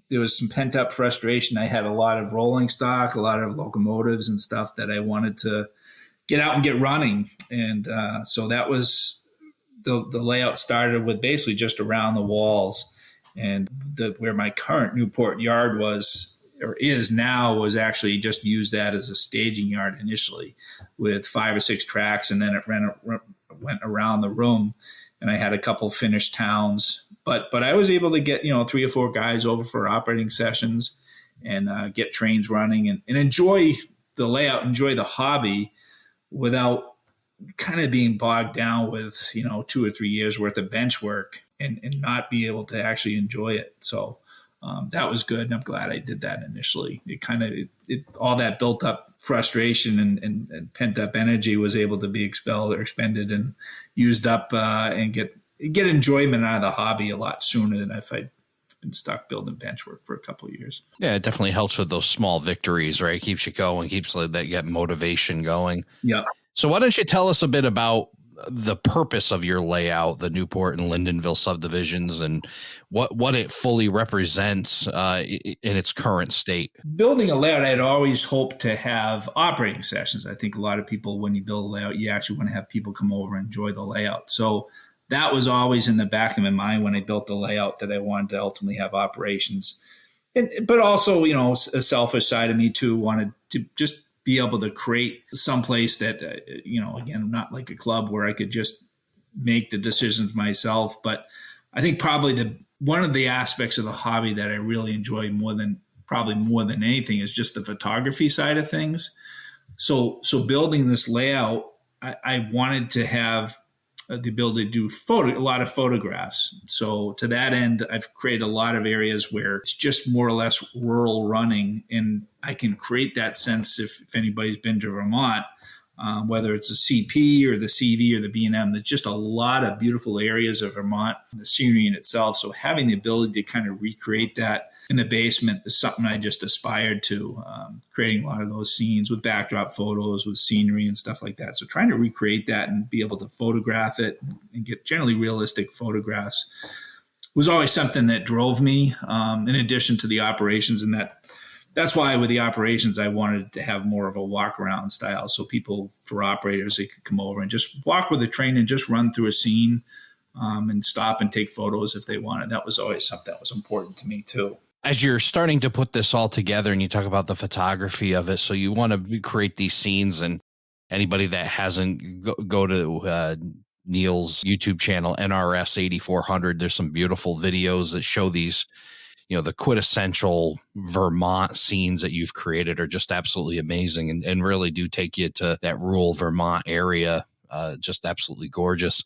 there was some pent up frustration. I had a lot of rolling stock, a lot of locomotives and stuff that I wanted to get out and get running. And so that was the layout started with basically just around the walls. And where my current Newport yard is now was actually just used that as a staging yard initially with 5 or 6 tracks. And then it went around the room, and I had a couple finished towns, but I was able to get, 3 or 4 guys over for operating sessions and get trains running and enjoy the layout, enjoy the hobby without kind of being bogged down with, 2 or 3 years worth of bench work and not be able to actually enjoy it. So that was good. And I'm glad I did that initially. It kind of, all that built up frustration and pent up energy was able to be expelled or expended and used up and get enjoyment out of the hobby a lot sooner than if I'd been stuck building bench work for a couple of years. Yeah, it definitely helps with those small victories, right? Keeps you going, keeps that get motivation going. Yeah. So why don't you tell us a bit about the purpose of your layout, the Newport and Lyndonville subdivisions, and what it fully represents in its current state? Building a layout, I'd always hoped to have operating sessions. I think a lot of people, when you build a layout, you actually want to have people come over and enjoy the layout. So that was always in the back of my mind when I built the layout, that I wanted to ultimately have operations. But also, a selfish side of me too wanted to just be able to create some place that, again, not like a club where I could just make the decisions myself. But I think probably one of the aspects of the hobby that I really enjoy more than probably more than anything is just the photography side of things. So building this layout, I wanted to have the ability to do a lot of photographs. So to that end, I've created a lot of areas where it's just more or less rural running, and I can create that sense if anybody's been to Vermont, whether it's a CP or the CV or the B&M, there's just a lot of beautiful areas of Vermont, the scenery in itself. So having the ability to kind of recreate that in the basement is something I just aspired to, creating a lot of those scenes with backdrop photos, with scenery and stuff like that. So trying to recreate that and be able to photograph it and get generally realistic photographs was always something that drove me, in addition to the operations. And that's why with the operations, I wanted to have more of a walk around style. So people, for operators, they could come over and just walk with a train and just run through a scene, and stop and take photos if they wanted. That was always something that was important to me too. As you're starting to put this all together and you talk about the photography of it, so you want to create these scenes, and anybody that hasn't go to Neil's YouTube channel, NRS 8400, there's some beautiful videos that show these, the quintessential Vermont scenes that you've created are just absolutely amazing, and really do take you to that rural Vermont area. Just absolutely gorgeous.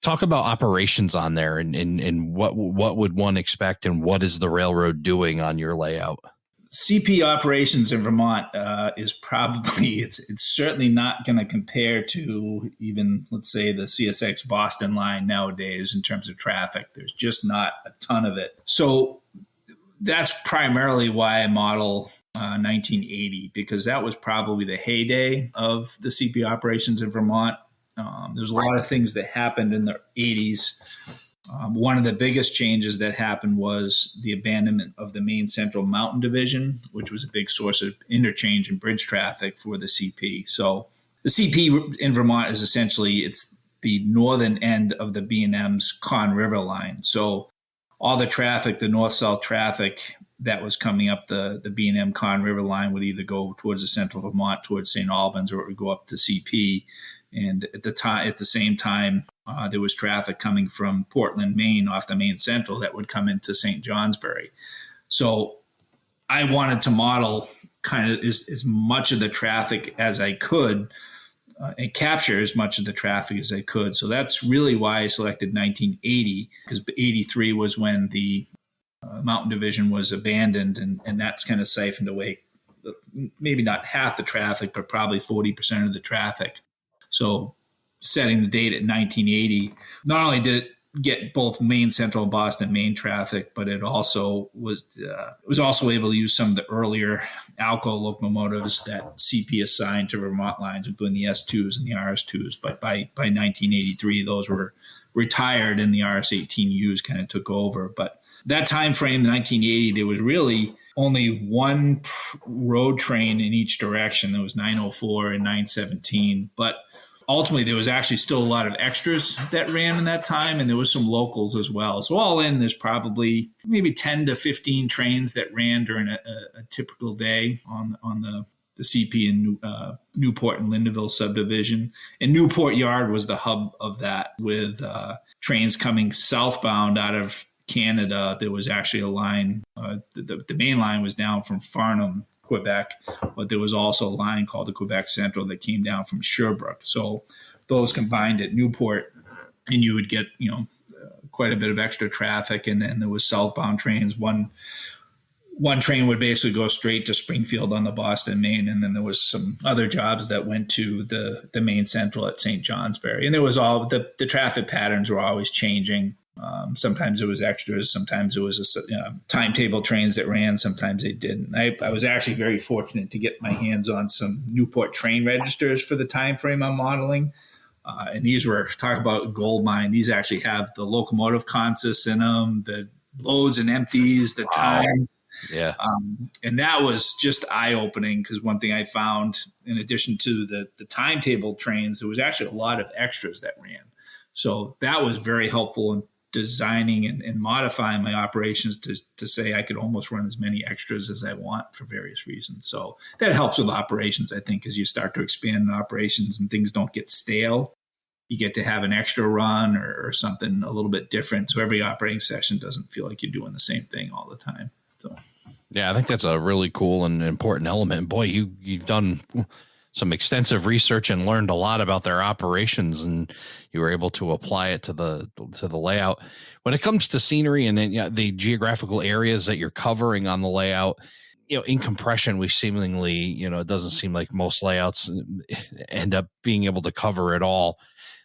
Talk about operations on there, and what would one expect, and what is the railroad doing on your layout? CP operations in Vermont is probably, it's certainly not going to compare to even, let's say, the CSX Boston line nowadays in terms of traffic. There's just not a ton of it. So that's primarily why I model 1980, because that was probably the heyday of the CP operations in Vermont. There's a lot of things that happened in the 80s. One of the biggest changes that happened was the abandonment of the Main Central Mountain Division, which was a big source of interchange and bridge traffic for the CP. So the CP in Vermont is essentially, it's the northern end of the B&M's Conn River line. So all the traffic, the north-south traffic that was coming up the B&M Conn River line would either go towards the central Vermont, towards St. Albans, or it would go up to CP. And at the same time, there was traffic coming from Portland, Maine, off the Main Central that would come into St. Johnsbury. So I wanted to model kind of as much of the traffic as I could, and capture as much of the traffic as I could. So that's really why I selected 1980, because 83 was when the Mountain Division was abandoned, and that's kind of siphoned away maybe not half the traffic, but probably 40% of the traffic. So setting the date at 1980, not only did it get both Main Central and Boston Main traffic, but it also was also able to use some of the earlier Alco locomotives that CP assigned to Vermont lines, including the S2s and the RS2s. But by 1983, those were retired, and the RS18Us kind of took over. But that time frame, 1980, there was really only one road train in each direction. There was 904 and 917, but ultimately, there was actually still a lot of extras that ran in that time, and there was some locals as well. So all in, there's probably maybe 10 to 15 trains that ran during a typical day on the CP in Newport and Lyndonville Subdivision. And Newport Yard was the hub of that, with trains coming southbound out of Canada. There was actually a line, the main line was down from Farnham, Quebec, but there was also a line called the Quebec Central that came down from Sherbrooke. So those combined at Newport, and you would get, quite a bit of extra traffic. And then there was southbound trains. One train would basically go straight to Springfield on the Boston Main, and then there was some other jobs that went to the Main Central at St. Johnsbury. And there was all the traffic patterns were always changing. Sometimes it was extras, sometimes it was timetable trains that ran, sometimes they didn't. I was actually very fortunate to get my hands on some Newport train registers for the time frame I'm modeling. And these were, talk about gold mine, these actually have the locomotive consists in them, the loads and empties, the time. Yeah. And that was just eye-opening, because one thing I found, in addition to the timetable trains, there was actually a lot of extras that ran. So that was very helpful in designing and modifying my operations to say I could almost run as many extras as I want for various reasons. So that helps with operations, I think, as you start to expand operations and things don't get stale. You get to have an extra run or something a little bit different. So every operating session doesn't feel like you're doing the same thing all the time. So. Yeah, I think that's a really cool and important element. Boy, you've done some extensive research and learned a lot about their operations, and you were able to apply it to the layout. When it comes to scenery and then, the geographical areas that you're covering on the layout, in compression, we seemingly, it doesn't seem like most layouts end up being able to cover it all.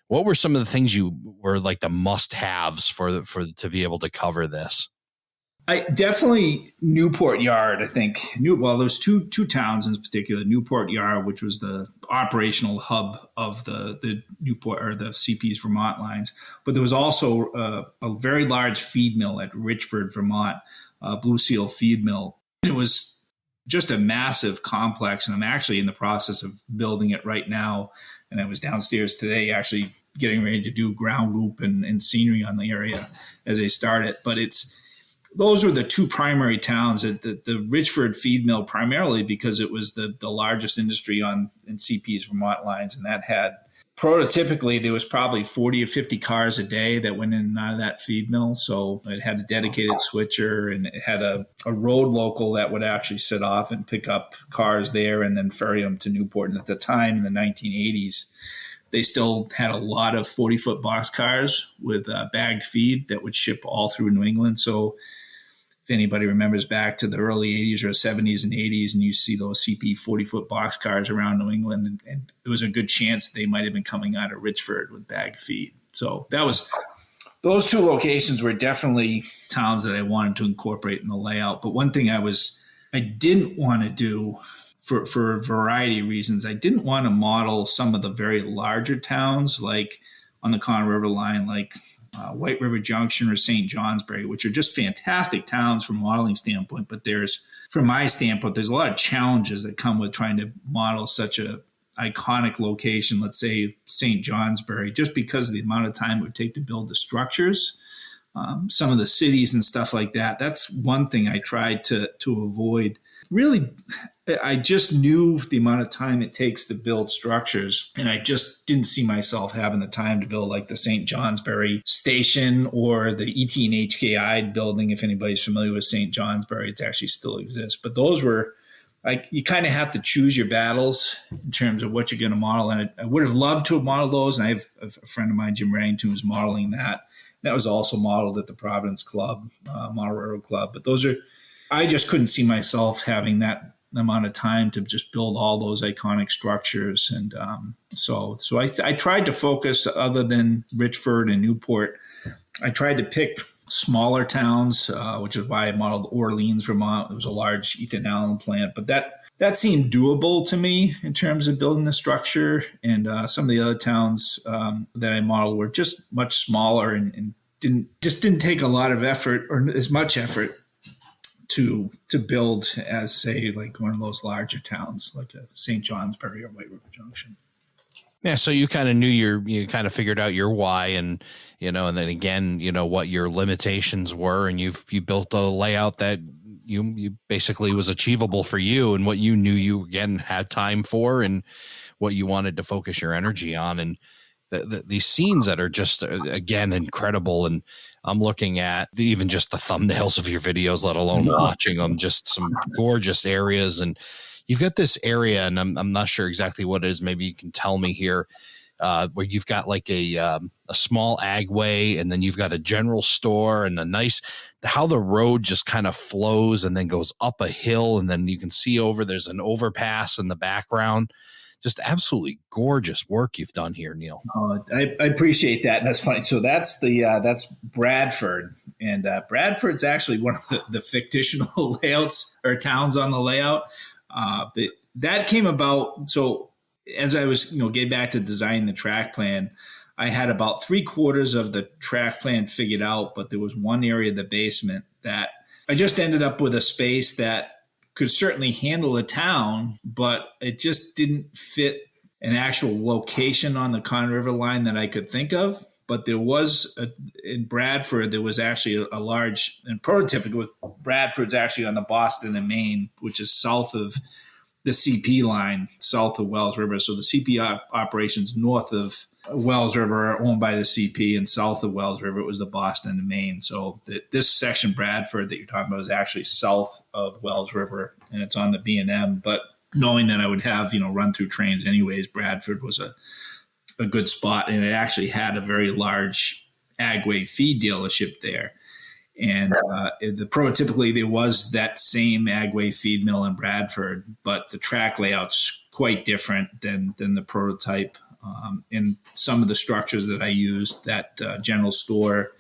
What were some of the things you were like the must-haves for to be able to cover this? I definitely Newport Yard. I think there's two towns in particular. Newport Yard, which was the operational hub of the Newport or the CP's Vermont lines, but there was also a very large feed mill at Richford, Vermont, Blue Seal Feed Mill. It was just a massive complex, and I'm actually in the process of building it right now. And I was downstairs today, actually getting ready to do ground loop and scenery on the area as they start it. But those were the two primary towns at the Richford feed mill, primarily because it was the largest industry in CP's Vermont lines. And that had prototypically, there was probably 40 or 50 cars a day that went in and out of that feed mill. So it had a dedicated switcher, and it had a road local that would actually sit off and pick up cars there and then ferry them to Newport. And at the time in the 1980s, they still had a lot of 40-foot boxcars with bagged feed that would ship all through New England. So if anybody remembers back to the early 80s or 70s and 80s, and you see those CP 40-foot boxcars around New England, and there was a good chance they might have been coming out of Richford with bagged feed. So those two locations were definitely towns that I wanted to incorporate in the layout. But one thing I didn't want to do, for a variety of reasons, I didn't want to model some of the very larger towns, like on the Conner River line, like White River Junction or St. Johnsbury, which are just fantastic towns from a modeling standpoint. But from my standpoint, there's a lot of challenges that come with trying to model such a iconic location, let's say St. Johnsbury, just because of the amount of time it would take to build the structures. Some of the cities and stuff like that. That's one thing I tried to avoid. Really, I just knew the amount of time it takes to build structures, and I just didn't see myself having the time to build like the St. Johnsbury station or the ET and HKI building. If anybody's familiar with St. Johnsbury, it actually still exists. But those were you kind of have to choose your battles in terms of what you're going to model. And I would have loved to have modeled those. And I have a friend of mine, Jim Ranington, who's modeling that. That was also modeled at the Providence Club, Model Railroad Club. But I just couldn't see myself having that amount of time to just build all those iconic structures. And so I tried to focus, other than Richford and Newport, I tried to pick smaller towns, which is why I modeled Orleans, Vermont. It was a large Ethan Allen plant, but that seemed doable to me in terms of building the structure. And some of the other towns that I modeled were just much smaller and didn't take a lot of effort, or as much effort, to build as, say, like one of those larger towns like a St. Johnsbury or White River Junction. Yeah, so you kind of knew you kind of figured out your why, and and then again, what your limitations were, and you built a layout that you basically was achievable for you, and what you knew you again had time for, and what you wanted to focus your energy on. And these scenes that are just, again, incredible. And I'm looking at even just the thumbnails of your videos, let alone watching them, just some gorgeous areas. And you've got this area, and I'm not sure exactly what it is. Maybe you can tell me here, where you've got like a small agway, and then you've got a general store, and how the road just kind of flows and then goes up a hill, and then you can see there's an overpass in the background. Just absolutely gorgeous work you've done here, Neil. I appreciate that. And that's funny. So that's that's Bradford. And Bradford's actually one of the fictional layouts or towns on the layout. But that came about. So as I was, getting back to designing the track plan, I had about 3/4 of the track plan figured out, but there was one area of the basement that I just ended up with a space that could certainly handle a town, but it just didn't fit an actual location on the Conner River line that I could think of. But there was in Bradford, there was actually a large, and prototypical, Bradford's actually on the Boston and Maine, which is south of the CP line, south of Wells River. So the CP operations north of Wells River, owned by the CP, and south of Wells River, it was the Boston and Maine. So this section, Bradford, that you're talking about is actually south of Wells River, and it's on the B&M. But knowing that I would have, run through trains anyways, Bradford was a good spot, and it actually had a very large Agway feed dealership there. And prototypically, there was that same Agway feed mill in Bradford, but the track layout's quite different than the prototype. In some of the structures that I used, that general store,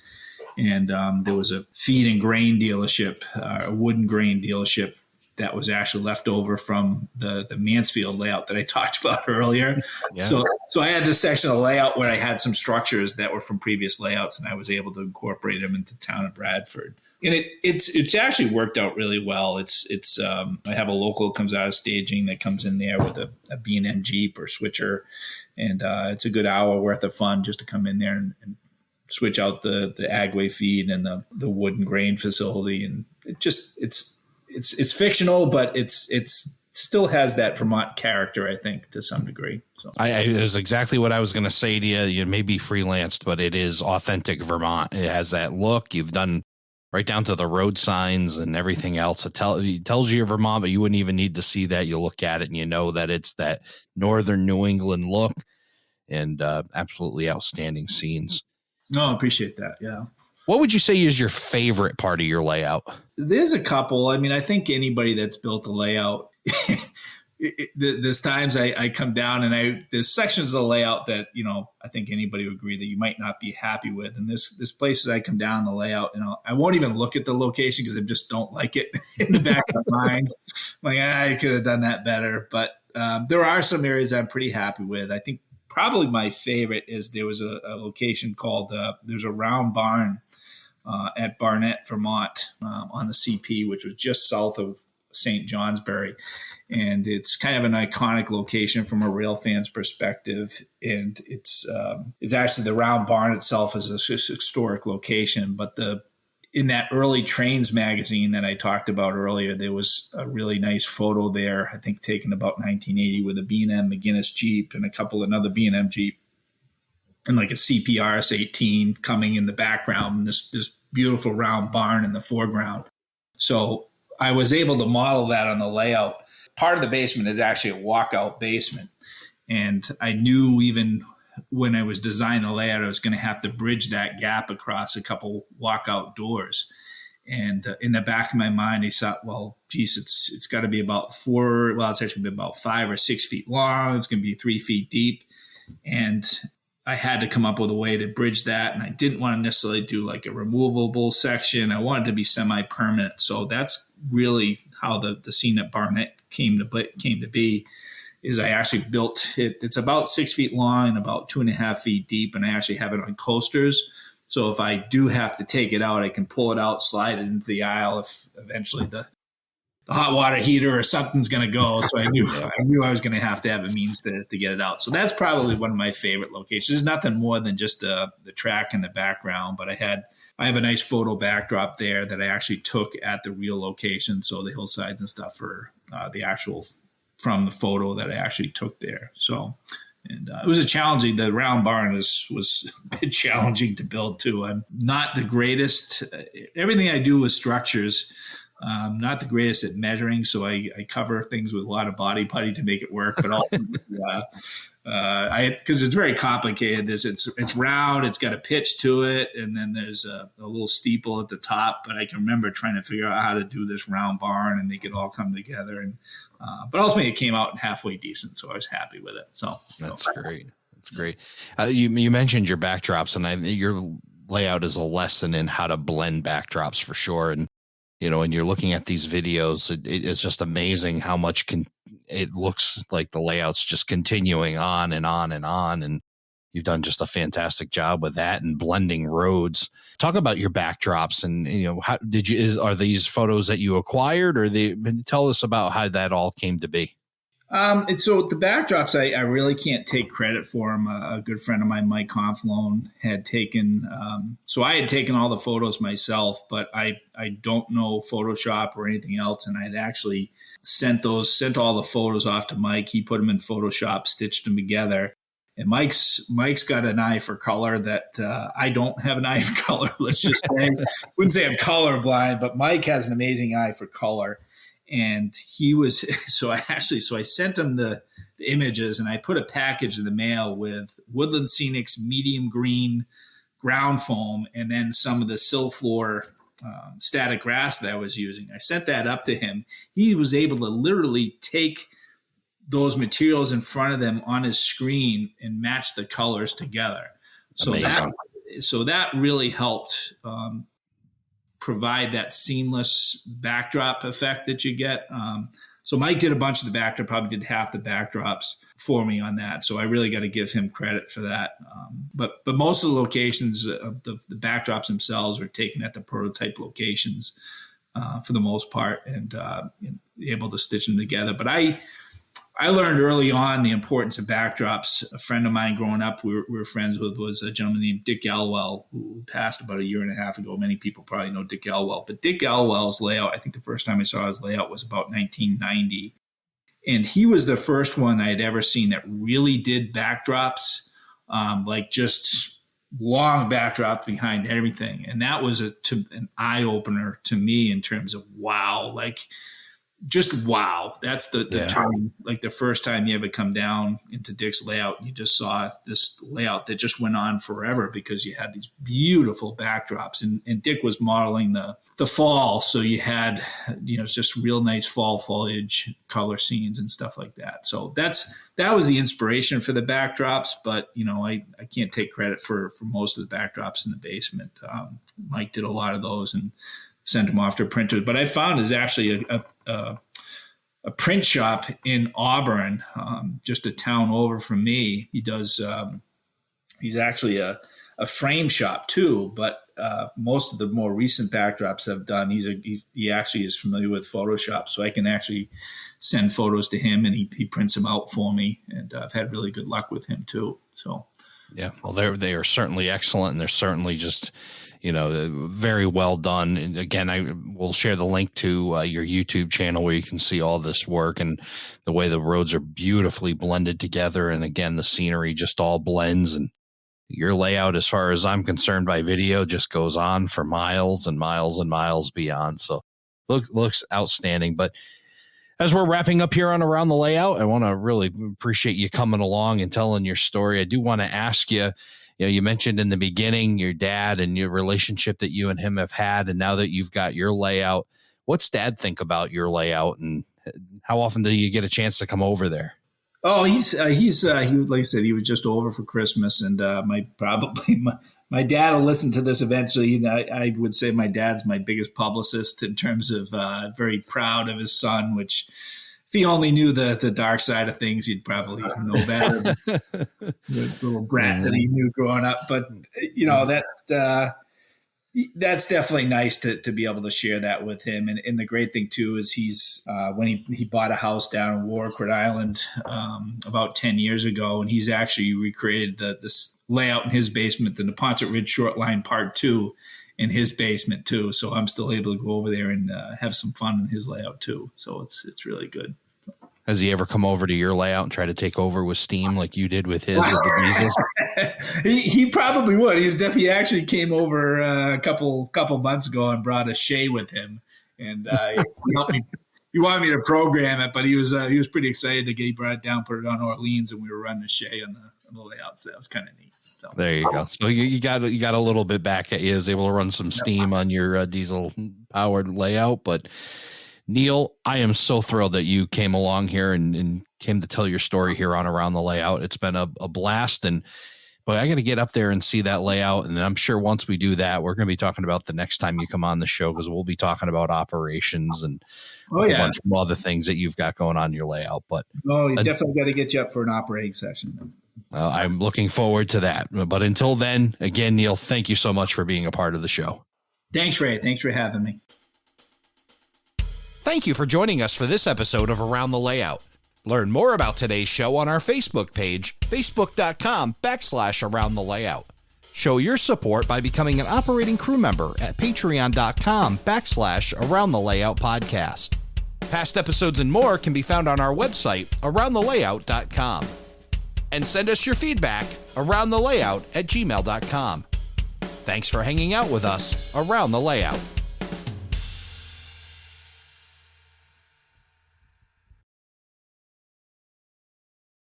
and there was a feed and grain dealership, a wooden grain dealership that was actually left over from the Mansfield layout that I talked about earlier. Yeah. So I had this section of layout where I had some structures that were from previous layouts, and I was able to incorporate them into the town of Bradford. And it's actually worked out really well. I have a local that comes out of staging that comes in there with a B&M Jeep or switcher, and it's a good hour worth of fun just to come in there and switch out the Agway feed and the wooden grain facility. And it's fictional, but it's still has that Vermont character, I think, to some degree. So it was exactly what I was going to say to you. You may be freelanced, but it is authentic Vermont. It has that look. You've done right down to the road signs and everything else. It tells you you're Vermont, but you wouldn't even need to see that. You look at it and you know that it's that northern New England look, and absolutely outstanding scenes. No, I appreciate that. Yeah. What would you say is your favorite part of your layout? There's a couple. I mean, I think anybody that's built a layout, there's times I come down and there's sections of the layout that, I think anybody would agree that you might not be happy with. And there's places I come down the layout and I won't even look at the location because I just don't like it in the back of my mind. Like, I could have done that better. But there are some areas I'm pretty happy with. I think probably my favorite is there was a location called, there's a round barn at Barnett, Vermont, on the CP, which was just south of St. Johnsbury. And it's kind of an iconic location from a rail fan's perspective. And it's actually, the round barn itself is a historic location. But in that early Trains magazine that I talked about earlier, there was a really nice photo there, I think taken about 1980, with a B&M McGinnis Jeep and a couple another B&M Jeep, and like a CPRS 18 coming in the background, and this beautiful round barn in the foreground. So I was able to model that on the layout. Part of the basement is actually a walkout basement. And I knew even when I was designing the layout, I was going to have to bridge that gap across a couple walkout doors. And in the back of my mind, I thought, well, geez, it's got to be about it's actually be about 5 or 6 feet long. It's going to be 3 feet deep. And I had to come up with a way to bridge that. And I didn't want to necessarily do like a removable section. I wanted to be semi-permanent. So that's really how the scene at Barnett came to be, is I actually built it. It's about 6 feet long and about 2.5 feet deep. And I actually have it on coasters. So if I do have to take it out, I can pull it out, slide it into the aisle if eventually the hot water heater or something's going to go. So I knew I was going to have a means to get it out. So that's probably one of my favorite locations. There's nothing more than just the track in the background, but I have a nice photo backdrop there that I actually took at the real location. So the hillsides and stuff are the actual from the photo that I actually took there. So, and it was the round barn was a bit challenging to build too. I'm not the greatest. Everything I do with structures, not the greatest at measuring, so I cover things with a lot of body putty to make it work. But also, because it's very complicated. It's round, it's got a pitch to it, and then there's a little steeple at the top. But I can remember trying to figure out how to do this round barn and make it all come together. And but ultimately, it came out halfway decent, so I was happy with it. So that's great. That's great. You mentioned your backdrops, and your layout is a lesson in how to blend backdrops for sure. And and you're looking at these videos, it's just amazing how much it looks like the layout's just continuing on and on and on. And you've done just a fantastic job with that and blending roads. Talk about your backdrops and, how are these photos that you acquired, or tell us about how that all came to be? And so the backdrops, I really can't take credit for them. A good friend of mine, Mike Conflone, had taken. So I had taken all the photos myself, but I don't know Photoshop or anything else. And I'd actually sent all the photos off to Mike. He put them in Photoshop, stitched them together. And Mike's got an eye for color that I don't have an eye for color. Let's just say, wouldn't say I'm colorblind, but Mike has an amazing eye for color. And he was, so I sent him the images, and I put a package in the mail with Woodland Scenics medium green ground foam, and then some of the Silflor static grass that I was using. I sent that up to him. He was able to literally take those materials in front of them on his screen and match the colors together. So that really helped provide that seamless backdrop effect that you get. So Mike did a bunch of the backdrop, probably did half the backdrops for me on that. So I really got to give him credit for that. But most of the locations, the backdrops themselves are taken at the prototype locations for the most part, and able to stitch them together. But I learned early on the importance of backdrops. A friend of mine growing up, we were friends with, was a gentleman named Dick Elwell, who passed about a year and a half ago. Many people probably know Dick Elwell, but Dick Elwell's layout, I think the first time I saw his layout was about 1990. And he was the first one I had ever seen that really did backdrops, like just long backdrop behind everything. And that was an eye opener to me in terms of wow, like just wow. That's the term, like the first time you ever come down into Dick's layout, you just saw this layout that just went on forever because you had these beautiful backdrops, and Dick was modeling the fall. So you had, just real nice fall foliage color scenes and stuff like that. So that was the inspiration for the backdrops, but I can't take credit for most of the backdrops in the basement. Mike did a lot of those and sent them off to printers. But I found there's actually a print shop in Auburn, just a town over from me. He does. He's actually a frame shop too, but most of the more recent backdrops I've done, he actually is familiar with Photoshop, so I can actually send photos to him, and he prints them out for me, and I've had really good luck with him too. So, yeah, well, they are certainly excellent, and they're certainly just very well done. And again, I will share the link to your YouTube channel where you can see all this work and the way the roads are beautifully blended together. And again, the scenery just all blends, and your layout, as far as I'm concerned by video, just goes on for miles and miles and miles beyond. So looks outstanding. But as we're wrapping up here on Around the Layout, I want to really appreciate you coming along and telling your story. I do want to ask you, you mentioned in the beginning your dad and your relationship that you and him have had, and now that you've got your layout, what's Dad think about your layout, and how often do you get a chance to come over there? Oh, he's like I said, he was just over for Christmas, and my dad will listen to this eventually. I would say my dad's my biggest publicist in terms of very proud of his son, which if he only knew the dark side of things, he'd probably know better. The little brat that he knew growing up. But, that's definitely nice to be able to share that with him. And the great thing, too, is he's when he bought a house down in Warwick, Rhode Island about 10 years ago, and he's actually recreated this layout in his basement, the Neponset Ridge Short Line Part 2 in his basement too. So I'm still able to go over there and have some fun in his layout too. So it's really good. Has he ever come over to your layout and try to take over with steam like you did with his with the diesels? He probably would. He actually came over a couple months ago and brought a Shay with him, and he helped me. He wanted me to program it, but he was pretty excited to get brought it down, put it on Orleans, and we were running the Shay on the layout. So that was kind of neat. So. There you go. So you got a little bit back at you. Was able to run some steam on your diesel powered layout. But Neil, I am so thrilled that you came along here and came to tell your story here on Around the Layout. It's been a blast, but I got to get up there and see that layout. And I'm sure once we do that, we're going to be talking about the next time you come on the show, because we'll be talking about operations and a bunch of other things that you've got going on in your layout. But you definitely got to get you up for an operating session. I'm looking forward to that. But until then, again, Neil, thank you so much for being a part of the show. Thanks, Ray. Thanks for having me. Thank you for joining us for this episode of Around the Layout. Learn more about today's show on our Facebook page, facebook.com/Around the Layout. Show your support by becoming an operating crew member at patreon.com/Around the Layout podcast. Past episodes and more can be found on our website, aroundthelayout.com. and send us your feedback around the layout at gmail.com. Thanks for hanging out with us around the layout.